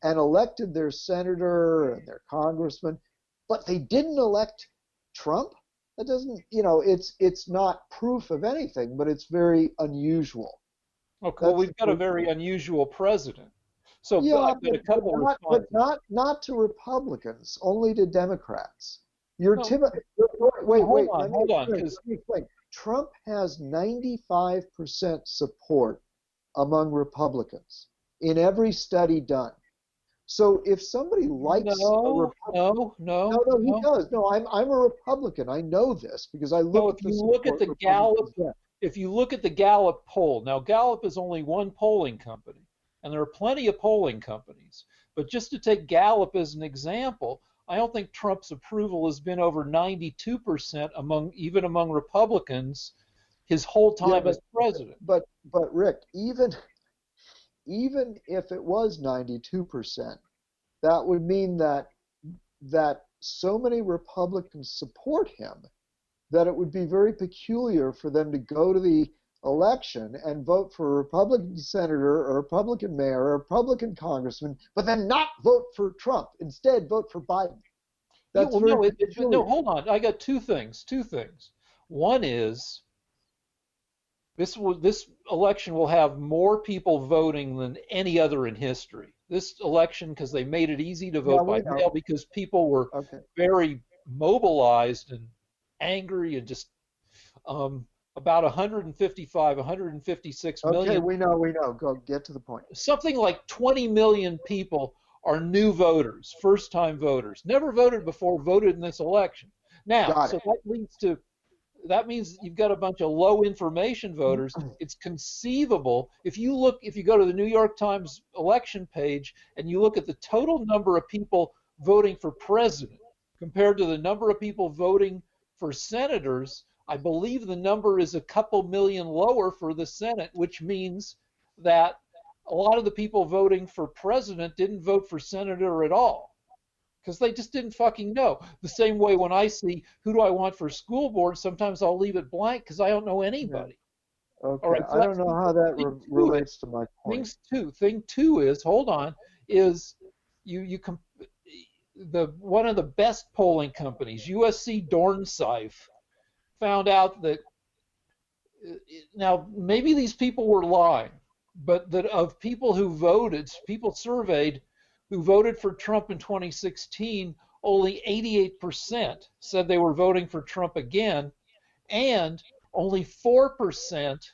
and elected their senator and their congressman, but they didn't elect Trump. That doesn't, it's not proof of anything, but it's very unusual. Okay, well, That's we've got a very unusual president. So Yeah, I've got a couple but responses. not to Republicans, only to Democrats. Your No, typical wait, hold wait, on, hold on, because let me explain. Trump has 95% support among Republicans in every study done. So if somebody likes a no, Republican, no, no, no, no, he no. does. No, I'm a Republican. I know this because I So look if at the you look at support the Gallup, Republicans get. if you look at the Gallup poll, now Gallup is only one polling company, and there are plenty of polling companies. But just to take Gallup as an example, I don't think Trump's approval has been over 92% even among Republicans his whole Yeah, time as president. but Rick, even if it was 92%, that would mean that so many Republicans support him that it would be very peculiar for them to go to the election and vote for a Republican senator or a Republican mayor or a Republican congressman, but then not vote for Trump. Instead, vote for Biden. Yeah, That's well, very no, peculiar. hold on. I got two things. Two things. One is this election will have more people voting than any other in history. This election, because they made it easy to Yeah, vote we by know. mail, because people were Okay. very mobilized and angry and just about 155, 156 Okay, million, we know. Go get to the point. something like 20 million people are new voters, first time voters, never voted before, voted in this election. Now, Got so that means you've got a bunch of low information it. voters. It's conceivable if you go to the New York Times election page and you look at the total number of people voting for president compared to the number of people voting for senators, I believe the number is a couple million lower for the Senate, which means that a lot of the people voting for president didn't vote for senator at all because they just didn't fucking know. The same way when I see who do I want for school board, sometimes I'll leave it blank because I don't know Yeah. anybody. All Okay. right, so I don't that's know how that thing two. relates to my point. Thing two is hold on is you the one of the best polling companies, USC Dornsife, found out that now maybe these people were lying, but that of people who voted, people surveyed who voted for Trump in 2016, only 88% said they were voting for Trump again, and only 4%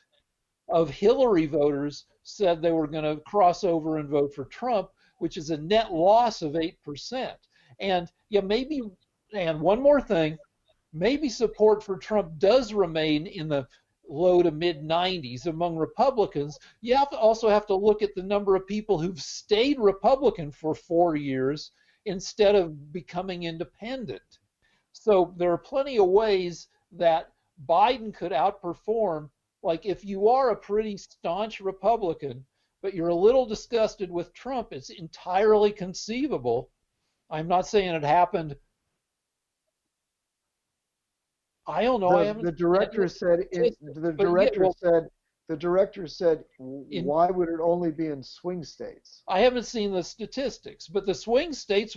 of Hillary voters said they were going to cross over and vote for Trump, which is a net loss of 8%. And yeah, maybe, and one more thing, maybe support for Trump does remain in the low to mid 90s among Republicans. You also have to look at the number of people who've stayed Republican for 4 years instead of becoming independent. So there are plenty of ways that Biden could outperform. Like if you are a pretty staunch Republican, but you're a little disgusted with Trump, it's entirely conceivable. I'm not saying it happened I don't know. I The haven't the seen any director said in statistics, the but yeah, director well, said the director said in why would it only be in swing states? I haven't seen the statistics, but the swing states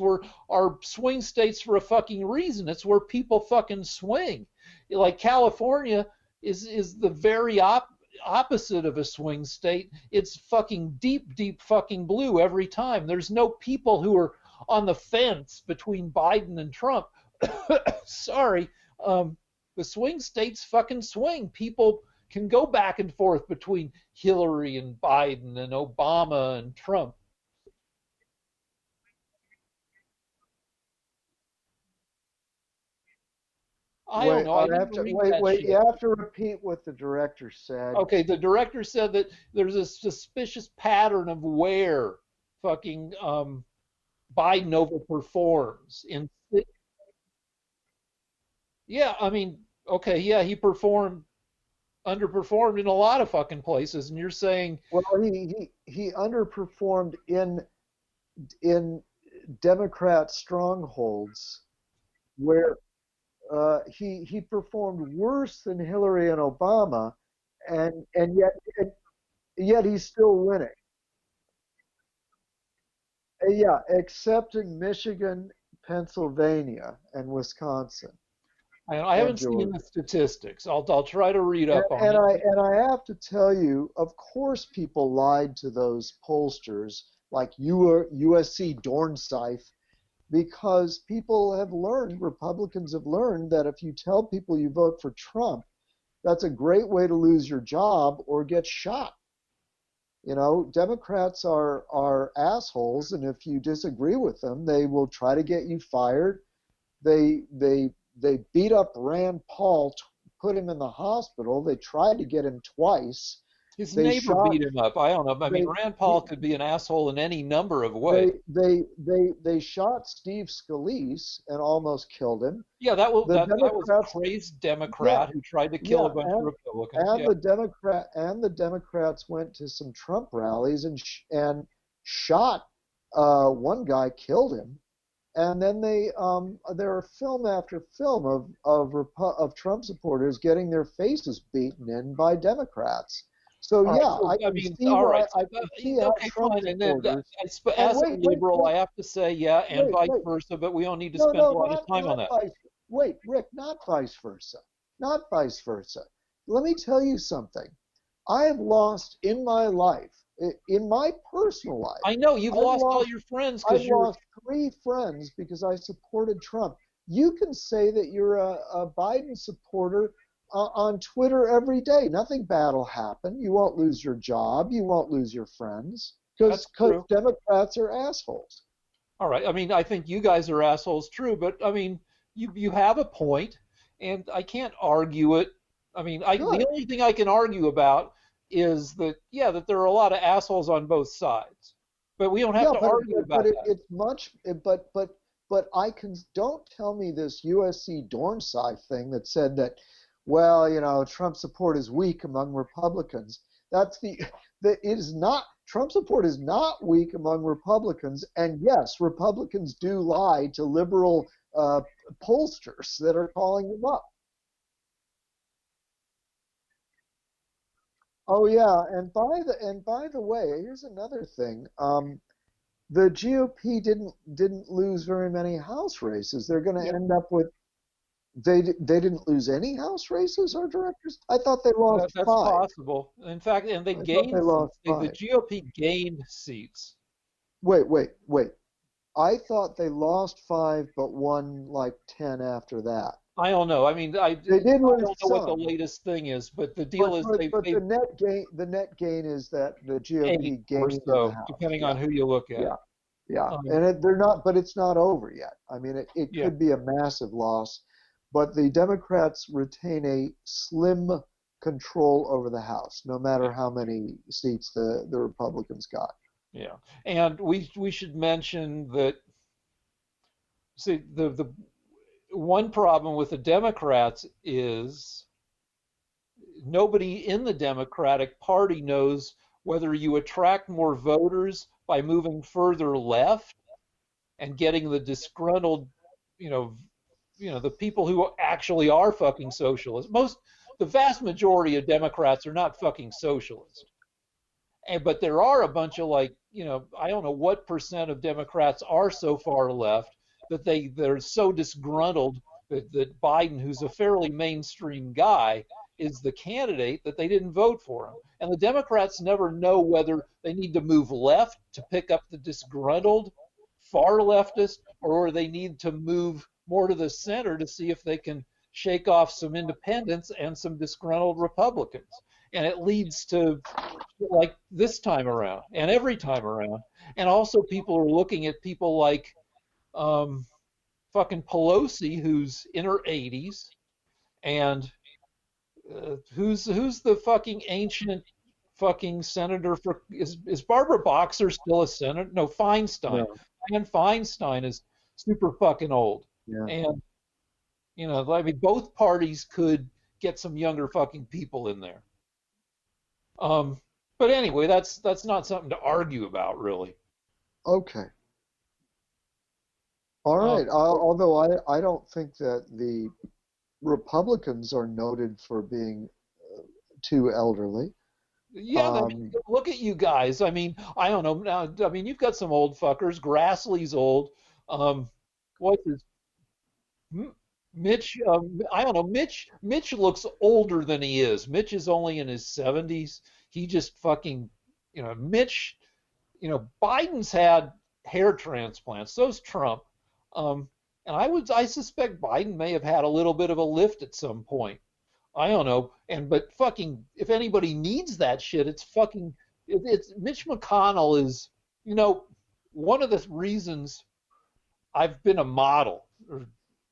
are swing states for a fucking reason. It's where people fucking swing. Like California is the very opposite of a swing state. It's fucking deep, deep fucking blue every time. There's no people who are on the fence between Biden and Trump. Sorry, the swing states fucking swing. People can go back and forth between Hillary and Biden and Obama and Trump. I don't Wait, know. I I have didn't to read wait. that Wait, you shit. have to repeat what the director said. Okay, the director said that there's a suspicious pattern of where fucking Biden overperforms in. Yeah, I mean, okay, yeah, he underperformed in a lot of fucking places, and you're saying, Well, he underperformed in Democrat strongholds where he performed worse than Hillary and Obama, and yet he's still winning. Yeah, except in Michigan, Pennsylvania, and Wisconsin I and haven't seen Georgia. the statistics. I'll try to read And, up on and it. I and I have to tell you, of course, people lied to those pollsters like USC Dornsife because people have learned, Republicans have learned that if you tell people you vote for Trump, that's a great way to lose your job or get shot. Democrats are assholes, and if you disagree with them, they will try to get you fired. They beat up Rand Paul, put him in the hospital. They tried to get him twice. His They neighbor shot beat him up. I don't know. I mean, they Rand Paul he, could be an asshole in any number of ways. they shot Steve Scalise and almost killed him. The That was a Democrats, crazed yeah, Democrat who tried to kill yeah, a bunch of Republicans. and Yeah. the Democrats went to some Trump rallies and shot one guy, killed him, and then there are film after film of Trump supporters getting their faces beaten in by Democrats. So All right. yeah, So I I can mean, see all why right. So, I can see how okay, Trump fine. And then supporters and as a liberal, I have to say, yeah, and wait, vice wait, versa. But we don't need to no, spend a no, lot of not time on not that. vice. Wait, Rick, not vice versa, not vice versa. Let me tell you something. I have lost in my life, in my personal life, I know you've I've lost all lost your friends I've because you're. lost three friends because I supported Trump. You can say that you're a Biden supporter on Twitter every day. Nothing bad will happen. You won't lose your job. You won't lose your friends That's because true. Democrats are assholes. All right. I mean, I think you guys are assholes, true. But I mean, you have a point, and I can't argue it. I mean, the Good. only thing I can argue about is that yeah, that there are a lot of assholes on both sides. But we don't have Yeah, to argue about that. it's much. But I can don't tell me this USC Dornside thing that said that, well, Trump support is weak among Republicans. That's that it is not. Trump support is not weak among Republicans, and yes, Republicans do lie to liberal pollsters that are calling them up. Oh yeah, and by the way, here's another thing. The GOP didn't lose very many House races. They're going to Yeah, end up with they didn't lose any House races. Our directors, I thought they lost that's five. possible. In fact, and they I thought they gained lost seats. The five. GOP gained seats. Wait. I thought they lost five, but won like 10 after that. I don't know. I mean, They did I lose don't know what the some, latest thing is, but the but deal is but but they've the net gain is that the eight GOP or gained in the so, House. depending Yeah, on who you look at. yeah. Yeah, Um, and they're not, but it's not over yet. I mean, it yeah. could be a massive loss, but the Democrats retain a slim control over the House, no matter how many seats the Republicans got. Yeah, and we should mention that see the one problem with the Democrats is nobody in the Democratic Party knows whether you attract more voters by moving further left and getting the disgruntled, you know, the people who actually are fucking socialists. The vast majority of Democrats are not fucking socialists. But there are a bunch of I don't know what percent of Democrats are so far left that they're so disgruntled that Biden, who's a fairly mainstream guy, is the candidate that they didn't vote for him. And the Democrats never know whether they need to move left to pick up the disgruntled far leftist, or they need to move more to the center to see if they can shake off some independents and some disgruntled Republicans. And it leads to like this time around and every time around. And also people are looking at people like fucking Pelosi, who's in her 80s, and who's the fucking ancient fucking senator for is Barbara Boxer still a senator? No, Feinstein. No. And Feinstein is super fucking old. Yeah. And I mean, both parties could get some younger fucking people in there. But anyway, that's not something to argue about, really. Okay. All right. Although I don't think that the Republicans are noted for being too elderly. Yeah, I mean, look at you guys. I mean, I don't know. Now, I mean, you've got some old fuckers. Grassley's old. What's his? Mitch. I don't know. Mitch looks older than he is. Mitch is only in his 70s. He just fucking, Mitch. Biden's had hair transplants. So's Trump. And I suspect Biden may have had a little bit of a lift at some point. I don't know. But fucking, if anybody needs that shit, it's Mitch McConnell is, one of the reasons I've been a model or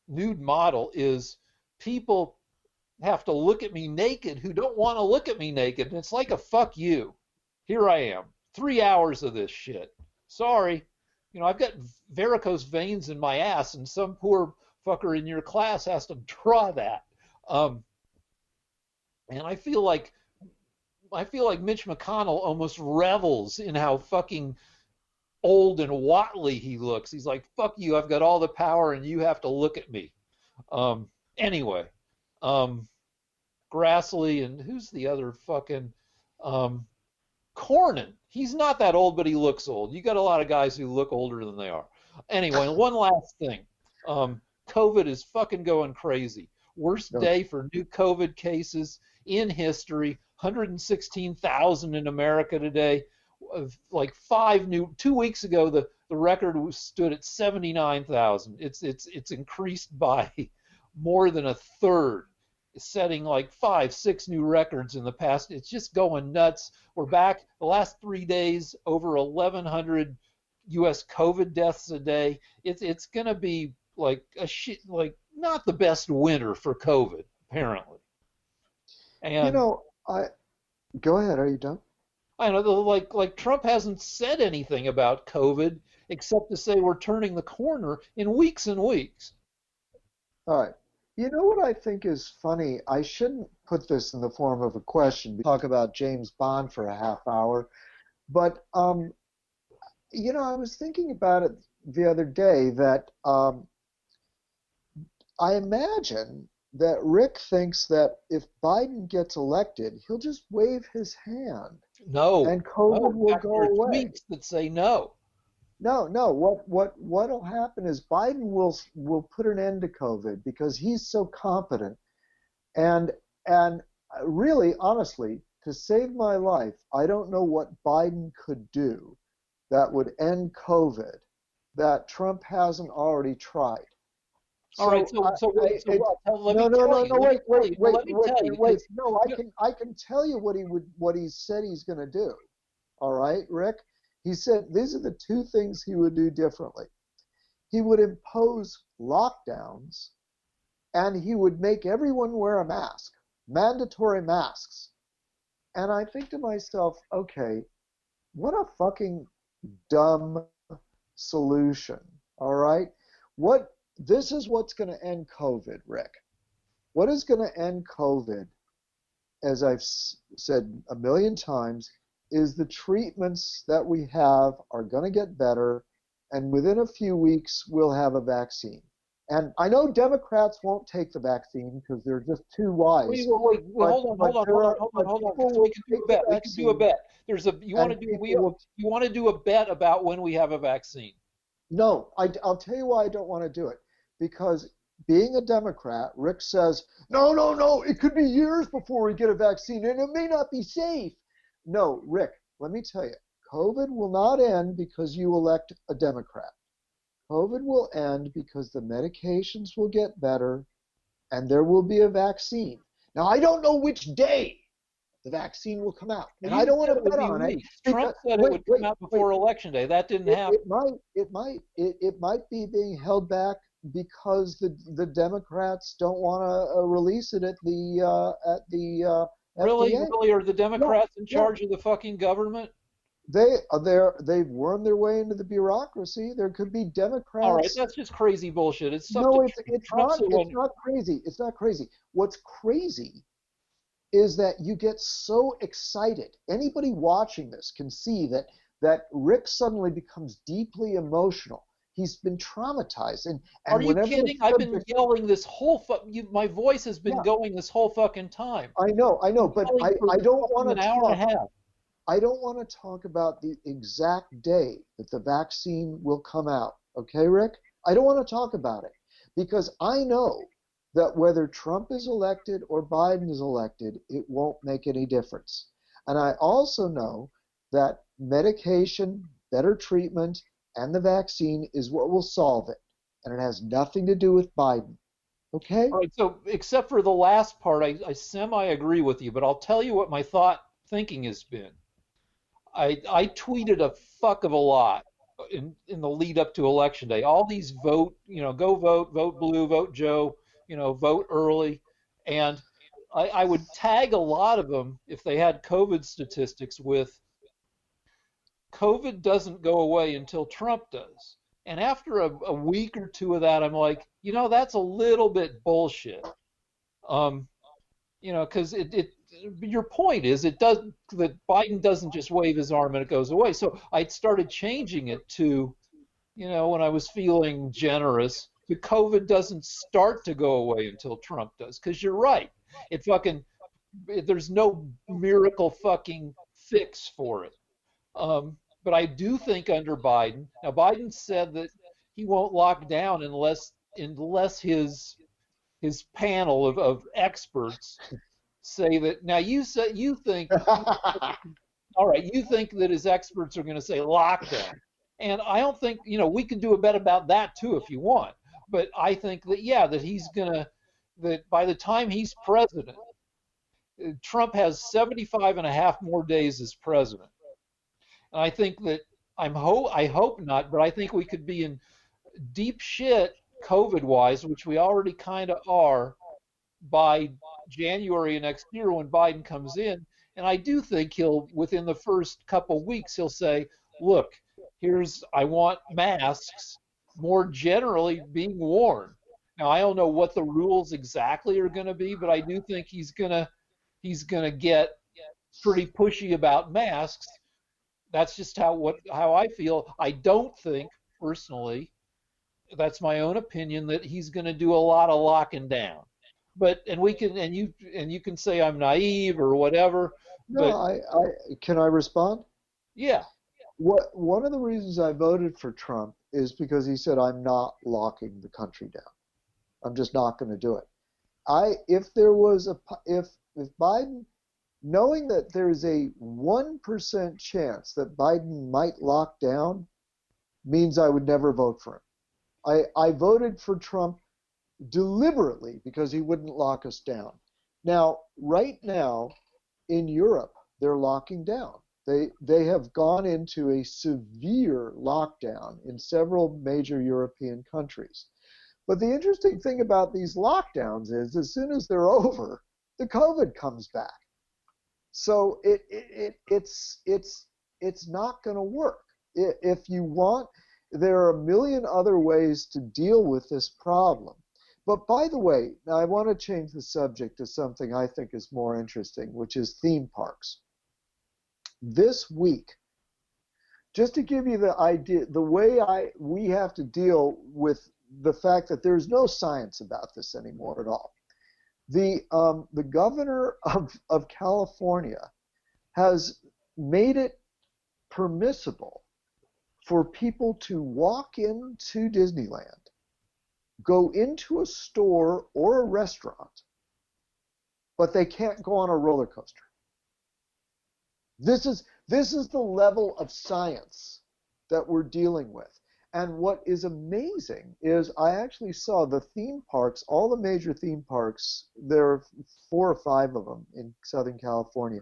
nude model is people have to look at me naked who don't want to look at me naked. And it's like a fuck you. Here I am. 3 hours of this shit. Sorry. I've got varicose veins in my ass, and some poor fucker in your class has to draw that. And I feel like Mitch McConnell almost revels in how fucking old and wattly he looks. He's like, fuck you, I've got all the power and you have to look at me. Anyway, Grassley and who's the other fucking Cornyn. He's not that old, but he looks old. You got a lot of guys who look older than they are. Anyway, one last thing. COVID is fucking going crazy. Worst day for new COVID cases in history. 116,000 in America today. Like 2 weeks ago, the record stood at 79,000. It's increased by more than a third, setting like 5-6 new records in the past. It's just going nuts. We're back the last 3 days over 1,100 U.S. COVID deaths a day. It's gonna be like not the best winter for COVID apparently. And go ahead. Are you done? I know, like Trump hasn't said anything about COVID except to say we're turning the corner in weeks and weeks. All right. You know what I think is funny? I shouldn't put this in the form of a question. Talk about James Bond for a half hour, but I was thinking about it the other day that I imagine that Rick thinks that if Biden gets elected, he'll just wave his hand. No. And COVID will go away. There are tweets that say no. No. What'll happen is Biden will put an end to COVID because he's so competent. And really, honestly, to save my life, I don't know what Biden could do that would end COVID that Trump hasn't already tried. All right, so wait. Wait. No, I can tell you what he said he's going to do. All right, Rick. He said these are the two things he would do differently. He would impose lockdowns, and he would make everyone wear a mask, mandatory masks. And I think to myself, okay, what a fucking dumb solution. All right, this is what's going to end COVID, Rick. What is going to end COVID, as I've said a million times, is the treatments that we have are going to get better, and within a few weeks we'll have a vaccine. And I know Democrats won't take the vaccine because they're just too wise. Hold on, But there are, but people because will we can do take a the bet. We can do a vaccine, bet. You want and to do people will. you want to do a bet about when we have a vaccine? No, I'll tell you why I don't want to do it. Because being a Democrat, Rick says, no, no, no, it could be years before we get a vaccine, and it may not be safe. No, Rick, let me tell you, COVID will not end because you elect a Democrat. COVID will end because the medications will get better and there will be a vaccine. Now, I don't know which day the vaccine will come out, Well, and I you don't want said to it would bet be on it weeks. because Trump said it wait, would come wait, out wait. before Election Day. That didn't It, happen. it might, it might be being held back because the Democrats don't want to release it at the Really, FDA. really, are the Yeah, Democrats in yeah. charge of the fucking government? They've wormed their way into the bureaucracy. There could be All right, Democrats. that's just crazy bullshit. It's up to No, Trump's the it's one. not crazy. It's not crazy. What's crazy is that you get so excited. Anybody watching this can see that Rick suddenly becomes deeply emotional. He's been traumatized, Are and you whenever the kidding? I've been subject, yelling this whole my voice has been yeah, going this whole fucking time. I know, Been but yelling for I don't fucking want an to hour and a talk. half. I don't want to talk about the exact day that the vaccine will come out. Okay, Rick? I don't want to talk about it because I know that whether Trump is elected or Biden is elected, it won't make any difference. And I also know that medication, better treatment, and the vaccine is what will solve it. And it has nothing to do with Biden. Okay? All right, so except for the last part, I semi agree with you, but I'll tell you what my thinking has been. I tweeted a fuck of a lot in the lead up to election day. All these vote, go vote, vote blue, vote Joe, vote early, and I would tag a lot of them if they had COVID statistics with COVID doesn't go away until Trump does. And after a week or two of that, I'm like, that's a little bit bullshit. Um, because your point is that Biden doesn't just wave his arm and it goes away. So I started changing it to, when I was feeling generous, the COVID doesn't start to go away until Trump does. Because you're right, it fucking there's no miracle fucking fix for it. But I do think under Biden, now Biden said that he won't lock down unless his panel of experts say that. Now you think all right, you think that his experts are going to say lockdown, and I don't think we can do a bet about that too if you want. But I think that that he's gonna that by the time he's president, Trump has 75 and a half more days as president. And I think that I hope not, but I think we could be in deep shit COVID wise, which we already kind of are by January of next year when Biden comes in. And I do think within the first couple weeks, he'll say, look, I want masks more generally being worn. Now, I don't know what the rules exactly are going to be, but I do think he's going to get pretty pushy about masks. That's just how I feel. I don't think personally, that's my own opinion, that he's going to do a lot of locking down. But you can say I'm naive or whatever, No, but I can I respond? yeah. One of the reasons I voted for Trump is because he said I'm not locking the country down. I'm just not going to do it. If there was if Biden, knowing that there's a 1% chance that Biden might lock down, means I would never vote for him. I voted for Trump deliberately because he wouldn't lock us down. Now, right now in Europe, they're locking down. They have gone into a severe lockdown in several major European countries. But the interesting thing about these lockdowns is as soon as they're over, the COVID comes back. So it's not going to work. If you want, there are a million other ways to deal with this problem. But by the way, now I want to change the subject to something I think is more interesting, which is theme parks. This week, just to give you the idea, the way we have to deal with the fact that there's no science about this anymore at all. The governor of California has made it permissible for people to walk into Disneyland, go into a store or a restaurant, but they can't go on a roller coaster. This is the level of science that we're dealing with. And what is amazing is I actually saw the theme parks, all the major theme parks, there are 4 or 5 of them in Southern California.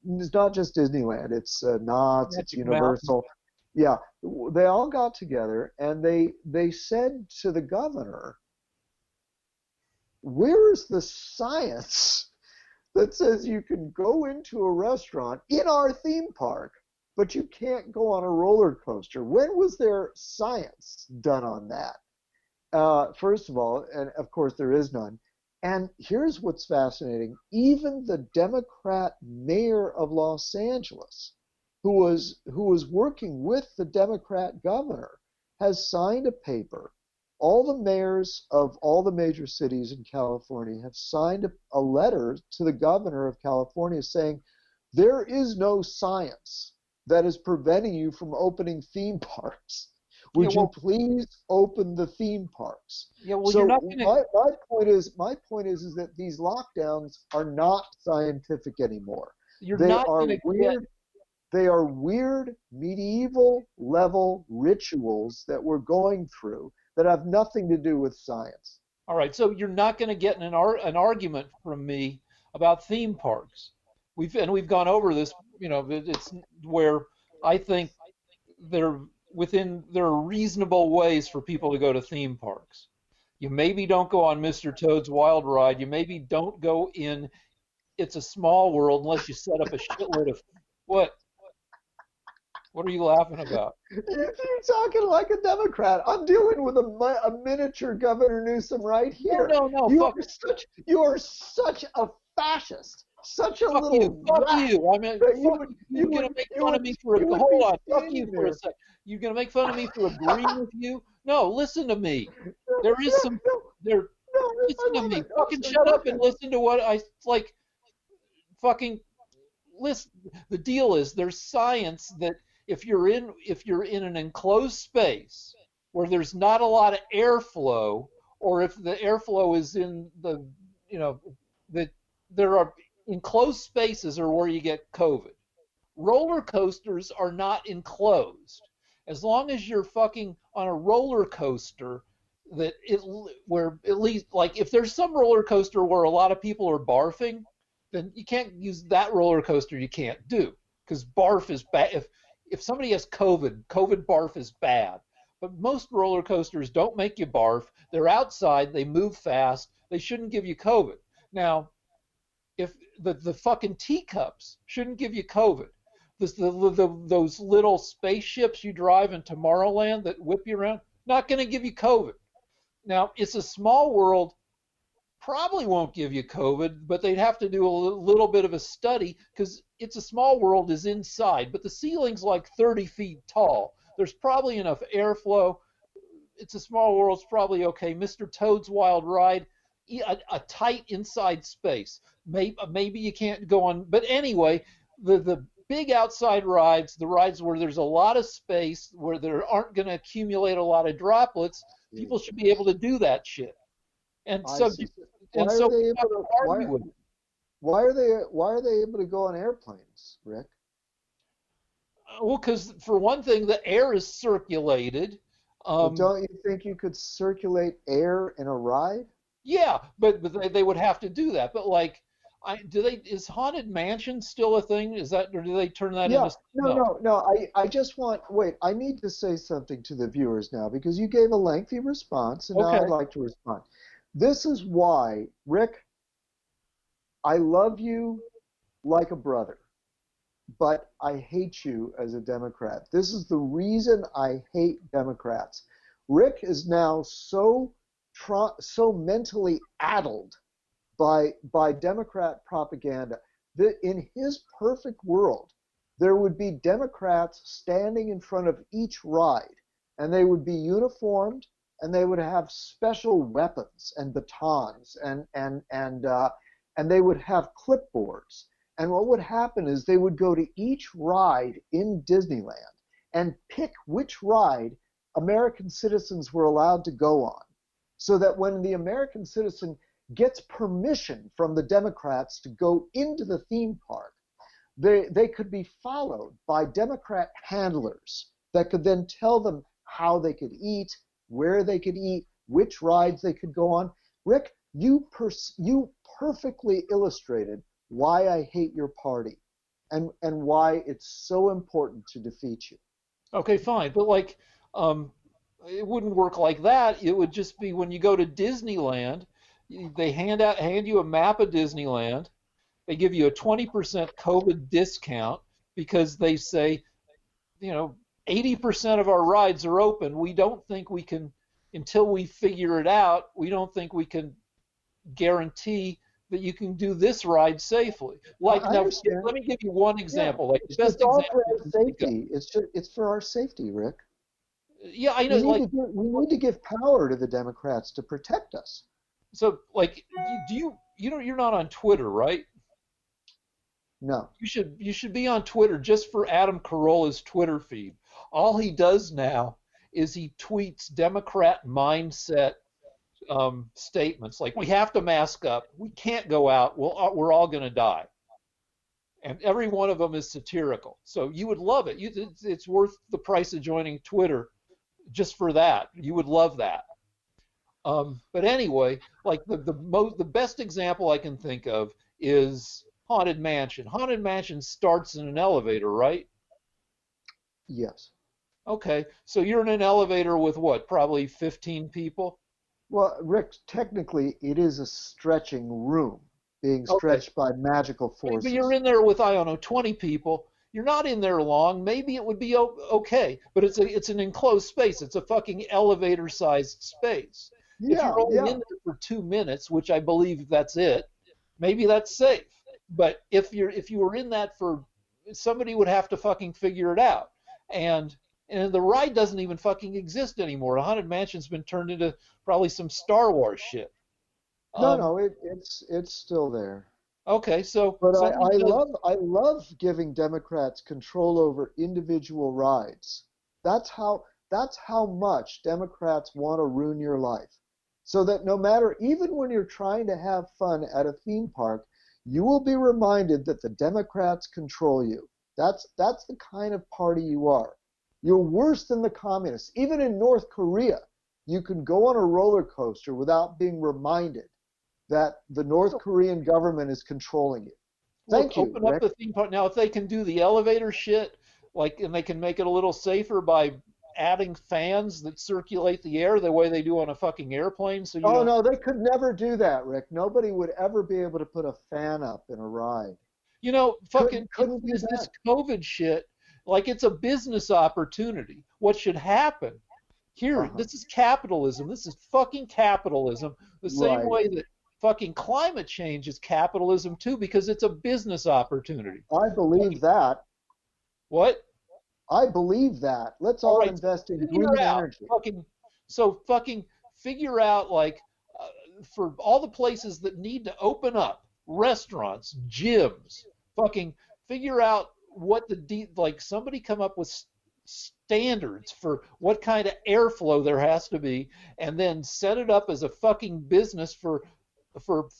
It's not just Disneyland, it's Knott's, it's Universal. Yeah, they all got together and they said to the governor, where's the science that says you can go into a restaurant in our theme park, but you can't go on a roller coaster? When was there science done on that? First of all, and of course there is none. And here's what's fascinating. Even the Democrat mayor of Los Angeles, who was working with the Democrat governor, has signed a paper. All the mayors of all the major cities in California have signed a letter to the governor of California saying there is no science that is preventing you from opening theme parks. Would you please open the theme parks? Yeah, well, so you're not gonna... my point is that these lockdowns are not scientific anymore. You're not gonna weird. They are weird medieval level rituals that we're going through that have nothing to do with science. All right, so you're not going to get an argument from me about theme parks. We've gone over this. It's where I think there are reasonable ways for people to go to theme parks. You maybe don't go on Mr. Toad's Wild Ride. You maybe don't go in It's a Small World unless you set up a shitload of what? What are you laughing about? You're talking like a Democrat. I'm dealing with a miniature Governor Newsom right here. No, You are such a fascist. Such a fuck little you. Fuck rat. you. I mean, you're going to make fun of me for a... Hold on. Fuck you for a second. You're going to make fun of me for agreeing with you? No, listen to me. There is some... Listen to me. Fucking shut up and listen to what I... Like, fucking... Listen. The deal is there's science that if you're in an enclosed space where there's not a lot of airflow, or if the airflow is in the, that there are enclosed spaces are where you get COVID. Roller coasters are not enclosed. As long as you're fucking on a roller coaster where at least, like, if there's some roller coaster where a lot of people are barfing, then you can't use that roller coaster. You can't do, because barf is bad. If somebody has COVID barf is bad. But most roller coasters don't make you barf. They're outside. They move fast. They shouldn't give you COVID. Now, if the fucking teacups shouldn't give you COVID. Those little spaceships you drive in Tomorrowland that whip you around, not going to give you COVID. Now, It's a Small World probably won't give you COVID, but they'd have to do a little bit of a study, because It's a Small World is inside, but the ceiling's like 30 feet tall. There's probably enough airflow. It's a Small World's probably okay. Mr. Toad's Wild Ride, a tight inside space. Maybe you can't go on, but anyway, the big outside rides, the rides where there's a lot of space, where there aren't going to accumulate a lot of droplets, people should be able to do that shit. And so, why are they able to go on airplanes, Rick? Well, because for one thing, the air is circulated. Don't you think you could circulate air in a ride? Yeah, but they would have to do that. But like, is Haunted Mansion still a thing? Is that, or do they turn that into? No. I need to say something to the viewers now, because you gave a lengthy response, and now I'd like to respond. This is why, Rick, I love you like a brother, but I hate you as a Democrat. This is the reason I hate Democrats. Rick is now so mentally addled by Democrat propaganda that in his perfect world, there would be Democrats standing in front of each ride, and they would be uniformed, and they would have special weapons and batons, and they would have clipboards. And what would happen is they would go to each ride in Disneyland and pick which ride American citizens were allowed to go on, so that when the American citizen gets permission from the Democrats to go into the theme park, they could be followed by Democrat handlers that could then tell them how they could eat, where they could eat, which rides they could go on. Rick, you perfectly illustrated why I hate your party and why it's so important to defeat you. Okay, fine, but like, it wouldn't work like that. It would just be when you go to Disneyland, they hand you a map of Disneyland. They give you a 20% COVID discount because they say, 80% of our rides are open. We don't think we can, until we figure it out, we don't think we can guarantee that you can do this ride safely. Like, I now, understand. let me give you one example. Yeah, Like the best it's all example. for our safety. It's for our safety, Rick. Yeah, I know. Like, We need to give power to the Democrats to protect us. so, like, you're not on Twitter, right? No. You should be on Twitter just for Adam Carolla's Twitter feed. All he does now is he tweets Democrat mindset statements like, we have to mask up, we can't go out, we're all going to die, and every one of them is satirical. So you would love it. It's worth the price of joining Twitter just for that. You would love that. But anyway, like the best example I can think of is Haunted Mansion. Haunted Mansion starts in an elevator, right? Yes. Okay, so you're in an elevator with what, probably 15 people? Well, Rick, technically, it is a stretching room being Okay. stretched by magical But forces. you're in there with, I don't know, 20 people. You're not in there long. Maybe it would be okay, but it's an enclosed space. It's a fucking elevator-sized space. If Yeah, you're only yeah. in there for 2 minutes, which I believe that's it, maybe that's safe. But if you were in that for, somebody would have to fucking figure it out. And the ride doesn't even fucking exist anymore. Haunted Mansion's been turned into probably some Star Wars shit. No, it's still there. Okay, so But somebody does, I love giving Democrats control over individual rides. That's how much Democrats want to ruin your life. So that no matter, even when you're trying to have fun at a theme park, you will be reminded that the Democrats control you. That's the kind of party you are. You're worse than the communists. Even in North Korea, you can go on a roller coaster without being reminded that the North Korean government is controlling you. Thank you, open up Rick. the theme park. Now, if they can do the elevator shit, like, and they can make it a little safer by adding fans that circulate the air the way they do on a fucking airplane, so you Oh don't, no, they could never do that, Rick. Nobody would ever be able to put a fan up in a ride. fucking Couldn't do is this that. COVID shit, like, it's a business opportunity. What should happen here? Uh-huh. This is capitalism. This is fucking capitalism. The same Right. way that fucking climate change is capitalism too, because it's a business opportunity. I believe that. What? I believe that. Let's All all right, invest in figure green out energy. fucking figure out, like, uh, for all the places that need to open up, restaurants, gyms, fucking figure out what like, somebody come up with standards for what kind of airflow there has to be, and then set it up as a fucking business for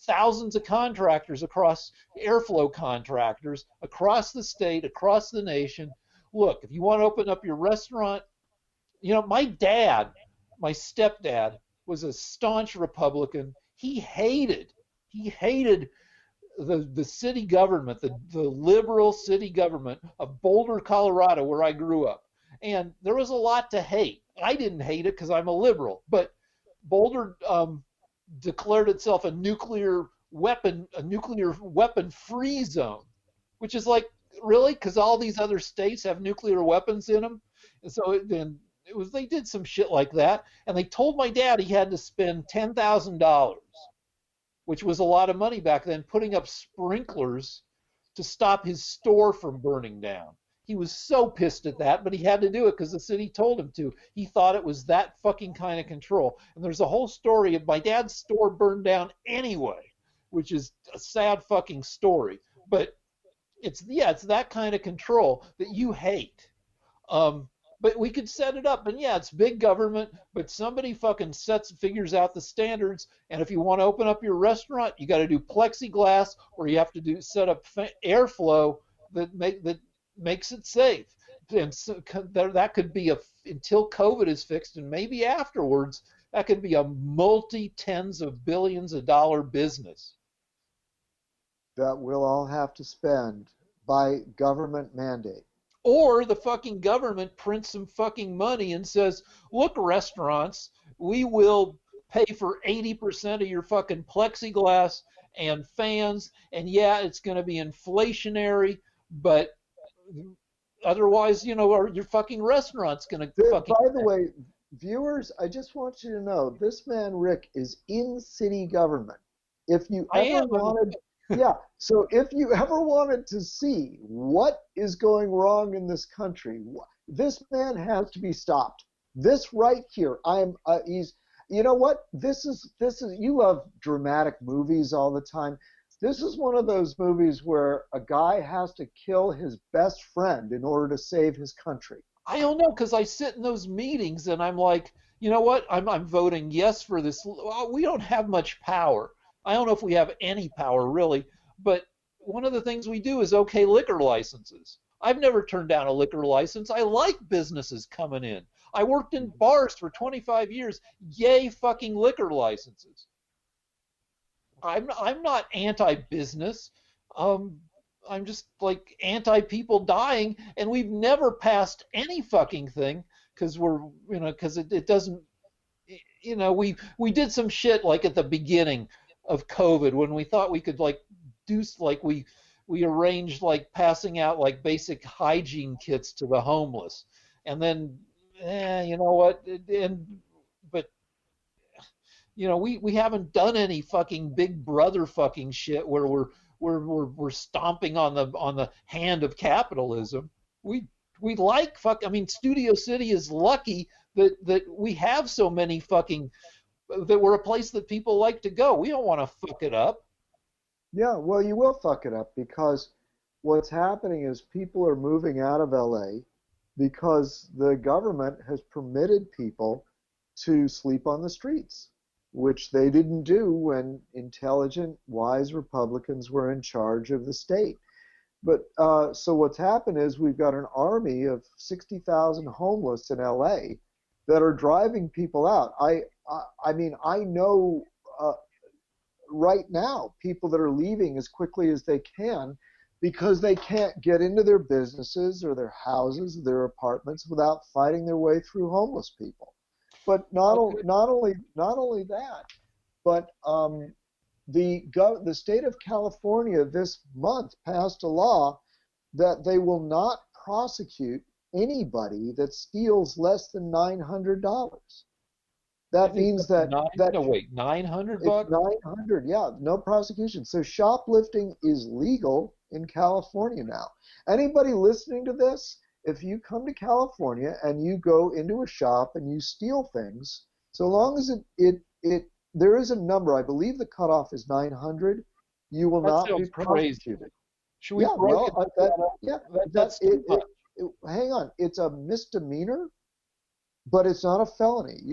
thousands of contractors, across airflow contractors across the state, across the nation. Look, if you want to open up your restaurant, my stepdad was a staunch Republican. He hated the city government, the liberal city government of Boulder, Colorado, where I grew up. And there was a lot to hate. I didn't hate it because I'm a liberal, but Boulder declared itself a nuclear weapon free zone, which is like, really, because all these other states have nuclear weapons in them. And so they did some shit like that, and they told my dad he had to spend $10,000, which was a lot of money back then, putting up sprinklers to stop his store from burning down. He was so pissed at that, but he had to do it because the city told him to. He thought it was that fucking kind of control. And there's a whole story of my dad's store burned down anyway, which is a sad fucking story. But it's that kind of control that you hate. Um, but we could set it up, and yeah, it's big government, but somebody fucking figures out the standards. And if you want to open up your restaurant, you got to do plexiglass, or you have to set up airflow that makes it safe. And so, that could be until COVID is fixed, and maybe afterwards, that could be a multi tens of billions of dollar business. That we'll all have to spend by government mandate. Or the fucking government prints some fucking money and says, look, restaurants, we will pay for 80% of your fucking plexiglass and fans, and yeah, it's going to be inflationary, but otherwise, your fucking restaurant's going to fucking. By the way, viewers, I just want you to know this man Rick is in city government. If you ever wanted, yeah. So if you ever wanted to see what is going wrong in this country, this man has to be stopped. This right here, he's. You know what? This is. You love dramatic movies all the time. This is one of those movies where a guy has to kill his best friend in order to save his country. I don't know, because I sit in those meetings and I'm like, you know what? I'm voting yes for this. We don't have much power. I don't know if we have any power really, but one of the things we do is okay liquor licenses. I've never turned down a liquor license. I like businesses coming in. I worked in bars for 25 years. Yay fucking liquor licenses. I'm not anti-business. I'm just like anti-people dying, and we've never passed any fucking thing because because it doesn't, we did some shit like at the beginning of COVID when we thought we could like do like we arranged like passing out like basic hygiene kits to the homeless, and then you know what, but we haven't done any fucking Big Brother fucking shit where we're stomping on the hand of capitalism. We like I mean, Studio City is lucky that we have so many fucking that we're a place that people like to go. We don't want to fuck it up. Yeah, well, you will fuck it up because what's happening is people are moving out of LA because the government has permitted people to sleep on the streets, which they didn't do when intelligent, wise Republicans were in charge of the state. But so what's happened is we've got an army of 60,000 homeless in LA that are driving people out. I mean, I know right now people that are leaving as quickly as they can because they can't get into their businesses or their houses or their apartments without fighting their way through homeless people. But not only that, but the state of California this month passed a law that they will not prosecute anybody that steals less than $900. That means that wait, $900? 900, yeah, no prosecution. So shoplifting is legal in California now. Anybody listening to this, if you come to California and you go into a shop and you steal things, so long as there is a number, I believe the cutoff is 900, you will not be prosecuted. Crazy. Should we hang on, it's a misdemeanor, but it's not a felony.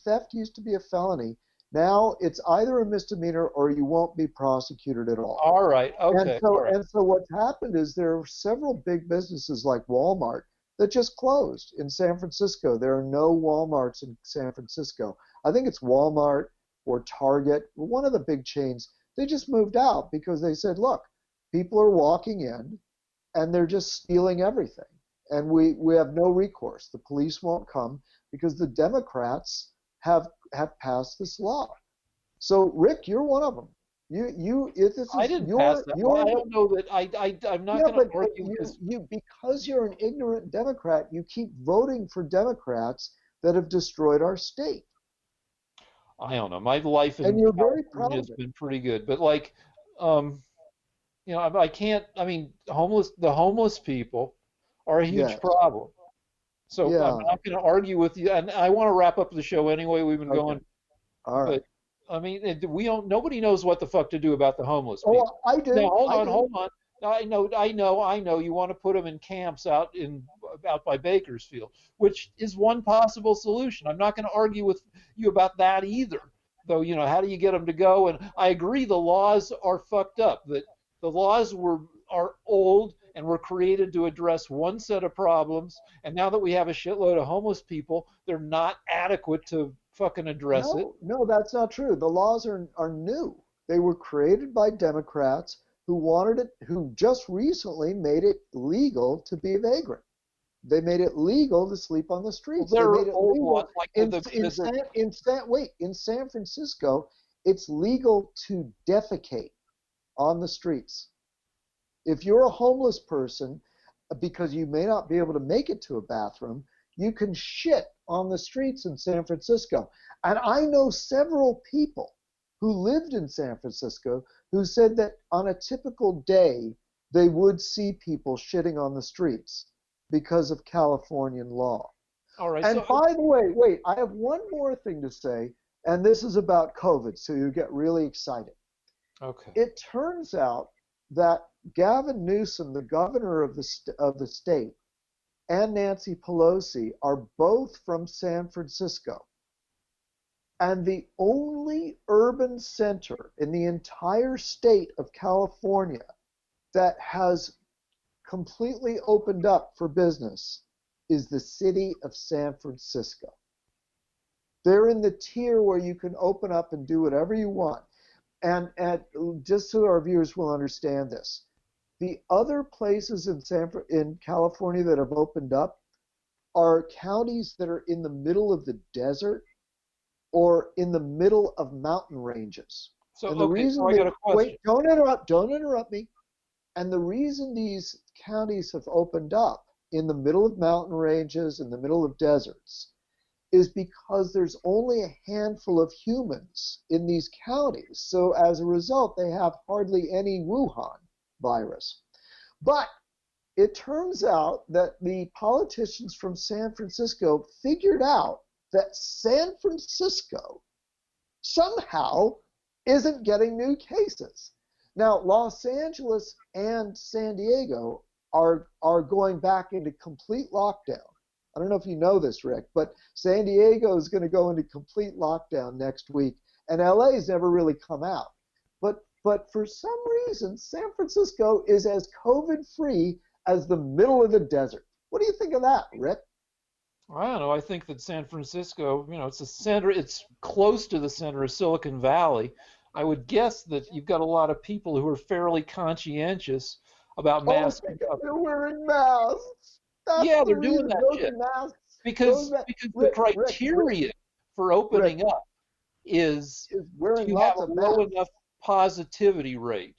Theft used to be a felony. Now it's either a misdemeanor or you won't be prosecuted at all. All right. Okay. And so what's happened is there are several big businesses like Walmart that just closed in San Francisco. There are no Walmarts in San Francisco. I think it's Walmart or Target, one of the big chains. They just moved out because they said, look, people are walking in and they're just stealing everything. And we have no recourse. The police won't come because the Democrats have passed this law. So Rick, you're one of them. I didn't pass that law. I don't know that I'm not going to argue because you're an ignorant Democrat, you keep voting for Democrats that have destroyed our state. I don't know. My life in California has been pretty good, but like, I can't. I mean, the homeless people. are a huge Yes. problem. So I'm Yeah. not going to argue with you, and I want to wrap up the show anyway. We've been Okay. going, All right. but I mean, we don't. Nobody knows what the fuck to do about the homeless Oh, people. I Now, do. hold I on, do. hold on. I know. You want to put them in camps out by Bakersfield, which is one possible solution. I'm not going to argue with you about that either. Though, how do you get them to go? And I agree, the laws are fucked up. That the laws are old and were created to address one set of problems, and now that we have a shitload of homeless people, they're not adequate to fucking address it. No, no, that's not true. The laws are new. They were created by Democrats who wanted it, who just recently made it legal to be a vagrant. They made it legal to sleep on the Well, streets. They there made are it old laws legal like in San Francisco. It's legal to defecate on the streets. If you're a homeless person, because you may not be able to make it to a bathroom, you can shit on the streets in San Francisco. And I know several people who lived in San Francisco who said that on a typical day, they would see people shitting on the streets because of Californian law. all right. And So by the way, wait, I have one more thing to say, and this is about COVID, so you get really excited. okay. It turns out that Gavin Newsom, the governor of the state, and Nancy Pelosi are both from San Francisco. And the only urban center in the entire state of California that has completely opened up for business is the city of San Francisco. They're in the tier where you can open up and do whatever you want. And just so our viewers will understand this, the other places in California that have opened up are counties that are in the middle of the desert or in the middle of mountain ranges. So And the okay. So reason I got a question. wait, don't interrupt me. And the reason these counties have opened up in the middle of mountain ranges, in the middle of deserts, is because there's only a handful of humans in these counties. So as a result, they have hardly any Wuhan virus. But it turns out that the politicians from San Francisco figured out that San Francisco somehow isn't getting new cases. Now, Los Angeles and San Diego are going back into complete lockdown. I don't know if you know this, Rick, but San Diego is going to go into complete lockdown next week, and LA has never really come out. But for some reason, San Francisco is as COVID-free as the middle of the desert. What do you think of that, Rick? I don't know. I think that San Francisco, it's a center. It's close to the center of Silicon Valley. I would guess that you've got a lot of people who are fairly conscientious about Oh, masking up. they're wearing masks. That's Yeah, the they're doing reason. that Those shit masks. Those because masks. because the Rick, criteria for Rick opening up is is wearing to have lots a of low masks. enough positivity rate.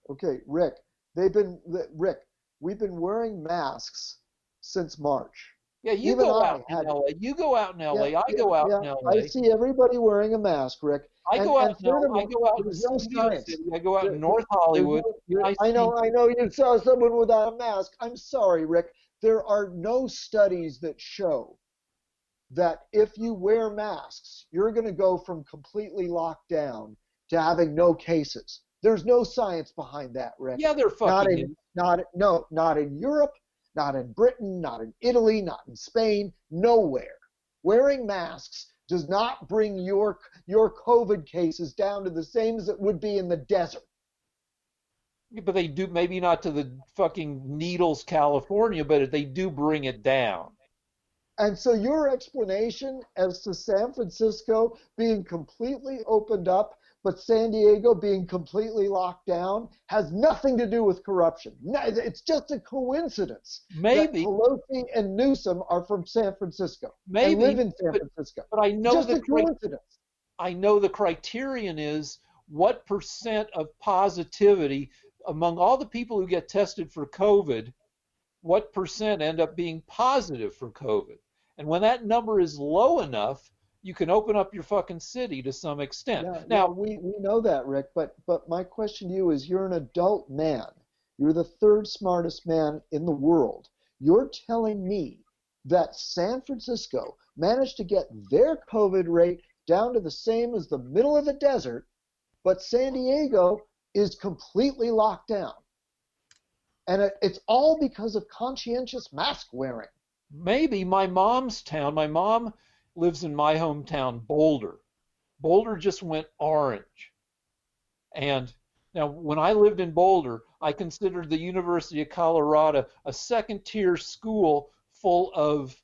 Okay, Rick. Rick. We've been wearing masks since March. Yeah, you Even go I out in had. LA. You go out in Yeah, LA. I yeah, go out yeah. in I LA. see everybody wearing a mask, Rick. I go out And in L. I furthermore, go out in there's no Studio science. City. I go out in There- North there's Hollywood, no, and there, I see. I know you saw someone without a mask. I'm sorry, Rick. There are no studies that show that if you wear masks, you're going to go from completely locked down to having no cases. There's no science behind that, Rick. Yeah, they're Not fucking in in. not no, not in Europe, not in Britain, not in Italy, not in Spain, nowhere. Wearing masks does not bring your COVID cases down to the same as it would be in the desert. But they do maybe not to the fucking Needles, California, but they do bring it down. And so your explanation as to San Francisco being completely opened up, but San Diego being completely locked down has nothing to do with corruption. It's just a coincidence that Maybe, Pelosi and Newsom are from San Francisco and live maybe, in San but Francisco. but Just a coincidence. I know the criterion is what percent of positivity among all the people who get tested for COVID, what percent end up being positive for COVID? And when that number is low enough, you can open up your fucking city to some extent. Yeah, Now, we know that, Rick, but my question to you is you're an adult man. You're the third smartest man in the world. You're telling me that San Francisco managed to get their COVID rate down to the same as the middle of the desert, but San Diego is completely locked down. And it's all because of conscientious mask wearing. Maybe my mom's town. My mom lives in my hometown, Boulder. Boulder just went orange. And now, when I lived in Boulder, I considered the University of Colorado a second-tier school full of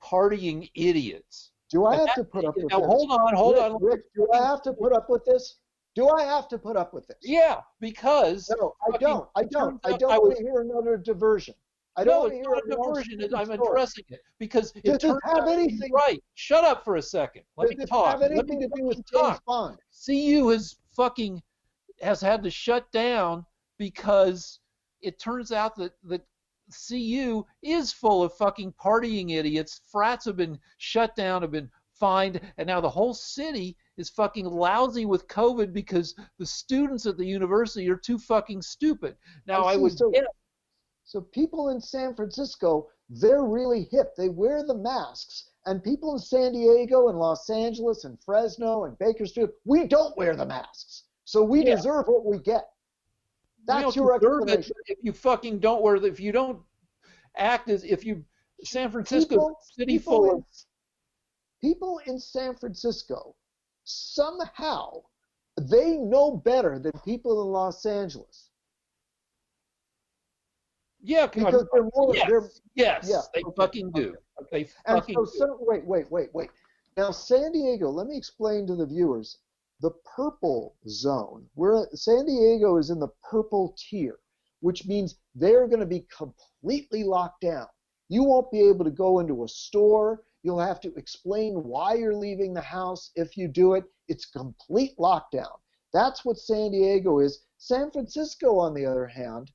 partying idiots. Do I have to put up with Now, this? hold on. Rick, do I have to put up with this? Do I have to put up with this? Yeah, because No, I don't. I don't I want was to hear another diversion. I don't no, want to it's hear not a diversion. I'm story. addressing it because Does it turns have out anything? right. Shut up for a second. Let Does me it talk. have anything to do with James Bond? CU has had to shut down because it turns out that CU is full of fucking partying idiots. Frats have been shut down, have been fined, and now the whole city is fucking lousy with COVID because the students at the university are too fucking stupid. Now So people in San Francisco, they're really hip. They wear the masks. And people in San Diego and Los Angeles and Fresno and Bakersfield, we don't wear the masks. So we deserve what we get. That's your explanation. If you fucking don't wear if you don't act as if you San Francisco city full of people in San Francisco somehow they know better than people in Los Angeles. Yeah, because they're more. Yes, they fucking do. They fucking do. Wait. Now, San Diego. Let me explain to the viewers. The purple zone, where San Diego is in the purple tier, which means they're going to be completely locked down. You won't be able to go into a store. You'll have to explain why you're leaving the house if you do it. It's complete lockdown. That's what San Diego is. San Francisco, on the other hand,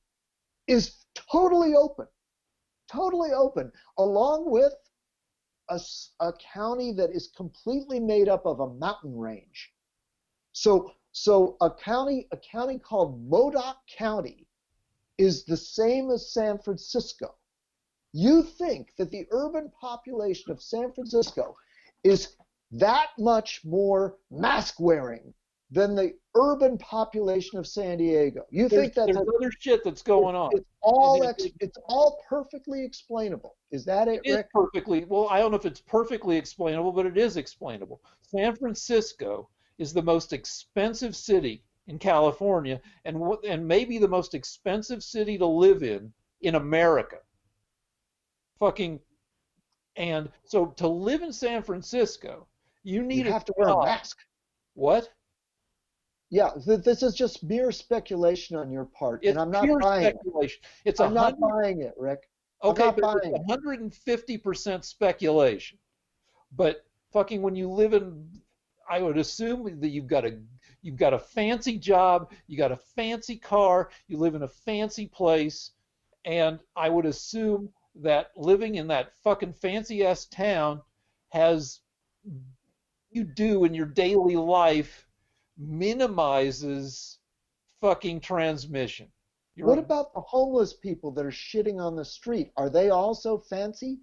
is totally open, along with a county that is completely made up of a mountain range. So a county called Modoc County is the same as San Francisco. You think that the urban population of San Francisco is that much more mask wearing than the urban population of San Diego. You think that there's other shit that's going on. It's all perfectly explainable. Is that it, Rick? Perfectly. Well, I don't know if it's perfectly explainable, but it is explainable. San Francisco is the most expensive city in California, and maybe the most expensive city to live in America. And so to live in San Francisco, you have to wear a mask. What? Yeah, this is just mere speculation on your part, and I'm not buying speculation. it. I'm not buying it, Rick. Okay, but it's 150% speculation. But fucking when you live in, I would assume that you've got a fancy job, you got a fancy car, you live in a fancy place, and I would assume that living in that fucking fancy ass town has you do in your daily life minimizes fucking transmission. What about the homeless people that are shitting on the street? Are they also fancy?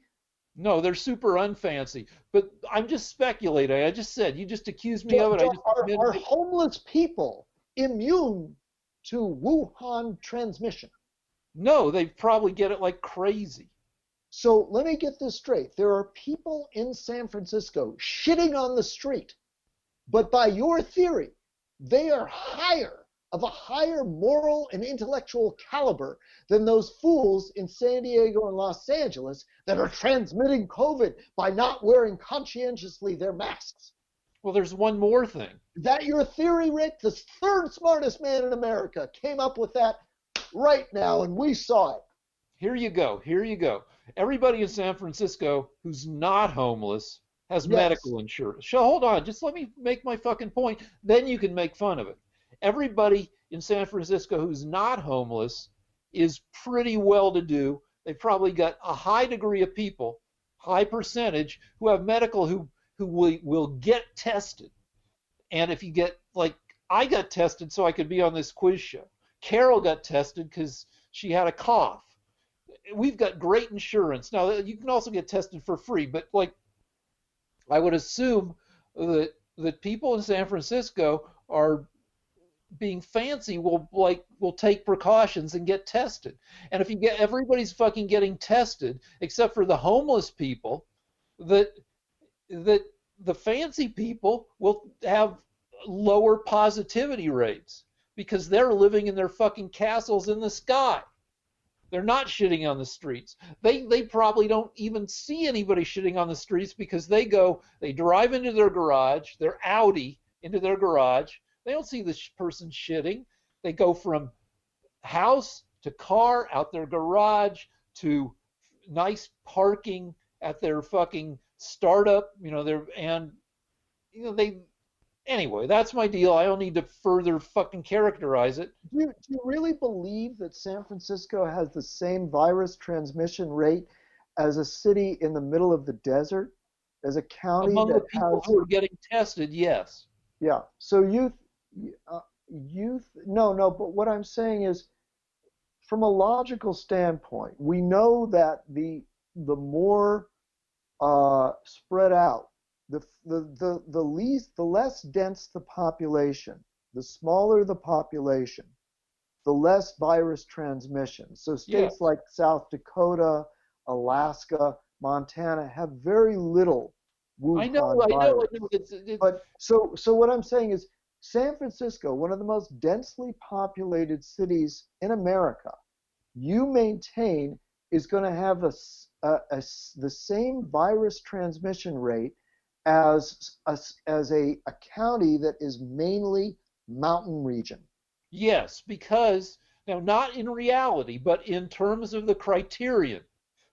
No, they're super unfancy. But I'm just speculating. I just said, you just accused me of it. Are homeless people immune to Wuhan transmission? No, they probably get it like crazy. So let me get this straight. There are people in San Francisco shitting on the street. But by your theory, they are of a higher moral and intellectual caliber than those fools in San Diego and Los Angeles that are transmitting COVID by not wearing conscientiously their masks. Well, there's one more thing. Is that your theory, Rick? The third smartest man in America came up with that right now, and we saw it. Here you go. Everybody in San Francisco who's not homeless has medical insurance. So hold on, just let me make my fucking point. Then you can make fun of it. Everybody in San Francisco who's not homeless is pretty well-to-do. They've probably got a high degree of people, high percentage, who have medical who will get tested. And if you get, like, I got tested so I could be on this quiz show. Carol got tested because she had a cough. we've got great insurance. Now you can also get tested for free, but like I would assume that people in San Francisco are being fancy will take precautions and get tested. And if you get everybody's fucking getting tested except for the homeless people, that that the fancy people will have lower positivity rates because they're living in their fucking castles in the sky. They're not shitting on the streets. They probably don't even see anybody shitting on the streets because they drive into their garage, their Audi into their garage. They don't see the person shitting. They go from house to car, out their garage, to nice parking at their fucking startup, they anyway, that's my deal. I don't need to further fucking characterize it. Do you really believe that San Francisco has the same virus transmission rate as a city in the middle of the desert, as a county Among that the people has? who are getting tested, yes. Yeah. So no. But what I'm saying is, from a logical standpoint, we know that the more spread out, the less dense the population, the smaller the population, the less virus transmission. So states Yeah. like South Dakota, Alaska, Montana have very little I know, Wuhan I know. virus. But so what I'm saying is San Francisco, one of the most densely populated cities in America, you maintain is going to have the same virus transmission rate as a county that is mainly mountain region. Yes, because now not in reality, but in terms of the criterion.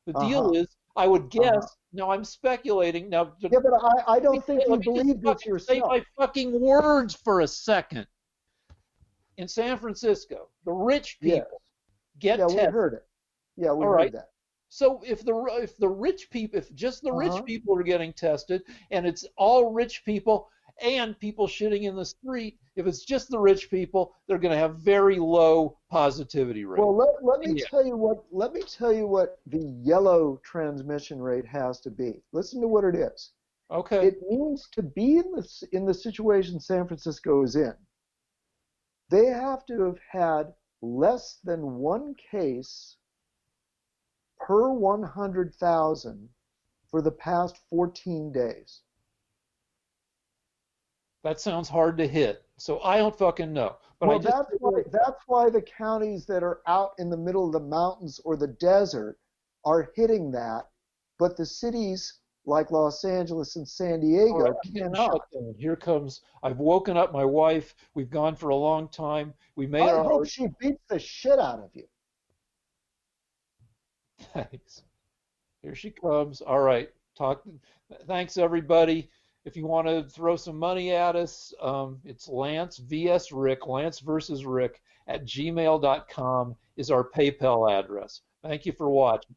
The deal Uh-huh. is, I would Uh-huh. guess, now I'm speculating, now Yeah, but I don't think let you me just believe this fucking say yourself. my fucking words for a second. In San Francisco, the rich Yes. people get Yeah, we tested. heard it. Yeah, we All heard right. that. So if the rich people, if just the rich Uh-huh. people are getting tested, and it's all rich people and people shitting in the street, if it's just the rich people, they're going to have very low positivity rates. Well, let me Yeah. tell you what the yellow transmission rate has to be. Listen to what it is. Okay. It means to be in the situation San Francisco is in, they have to have had less than one case per 100,000 for the past 14 days. That sounds hard to hit. So I don't fucking know. But I Well, just that's why the counties that are out in the middle of the mountains or the desert are hitting that, but the cities like Los Angeles and San all right, Diego I'm getting shut cannot. down. Here comes. I've woken up my wife. We've gone for a long time. We made I our hope she beats the shit out of you. thanks. Here she comes. All right. Talk. Thanks everybody. If you want to throw some money at us, it's Lance vs Rick, Lance versus Rick at gmail.com is our PayPal address. Thank you for watching.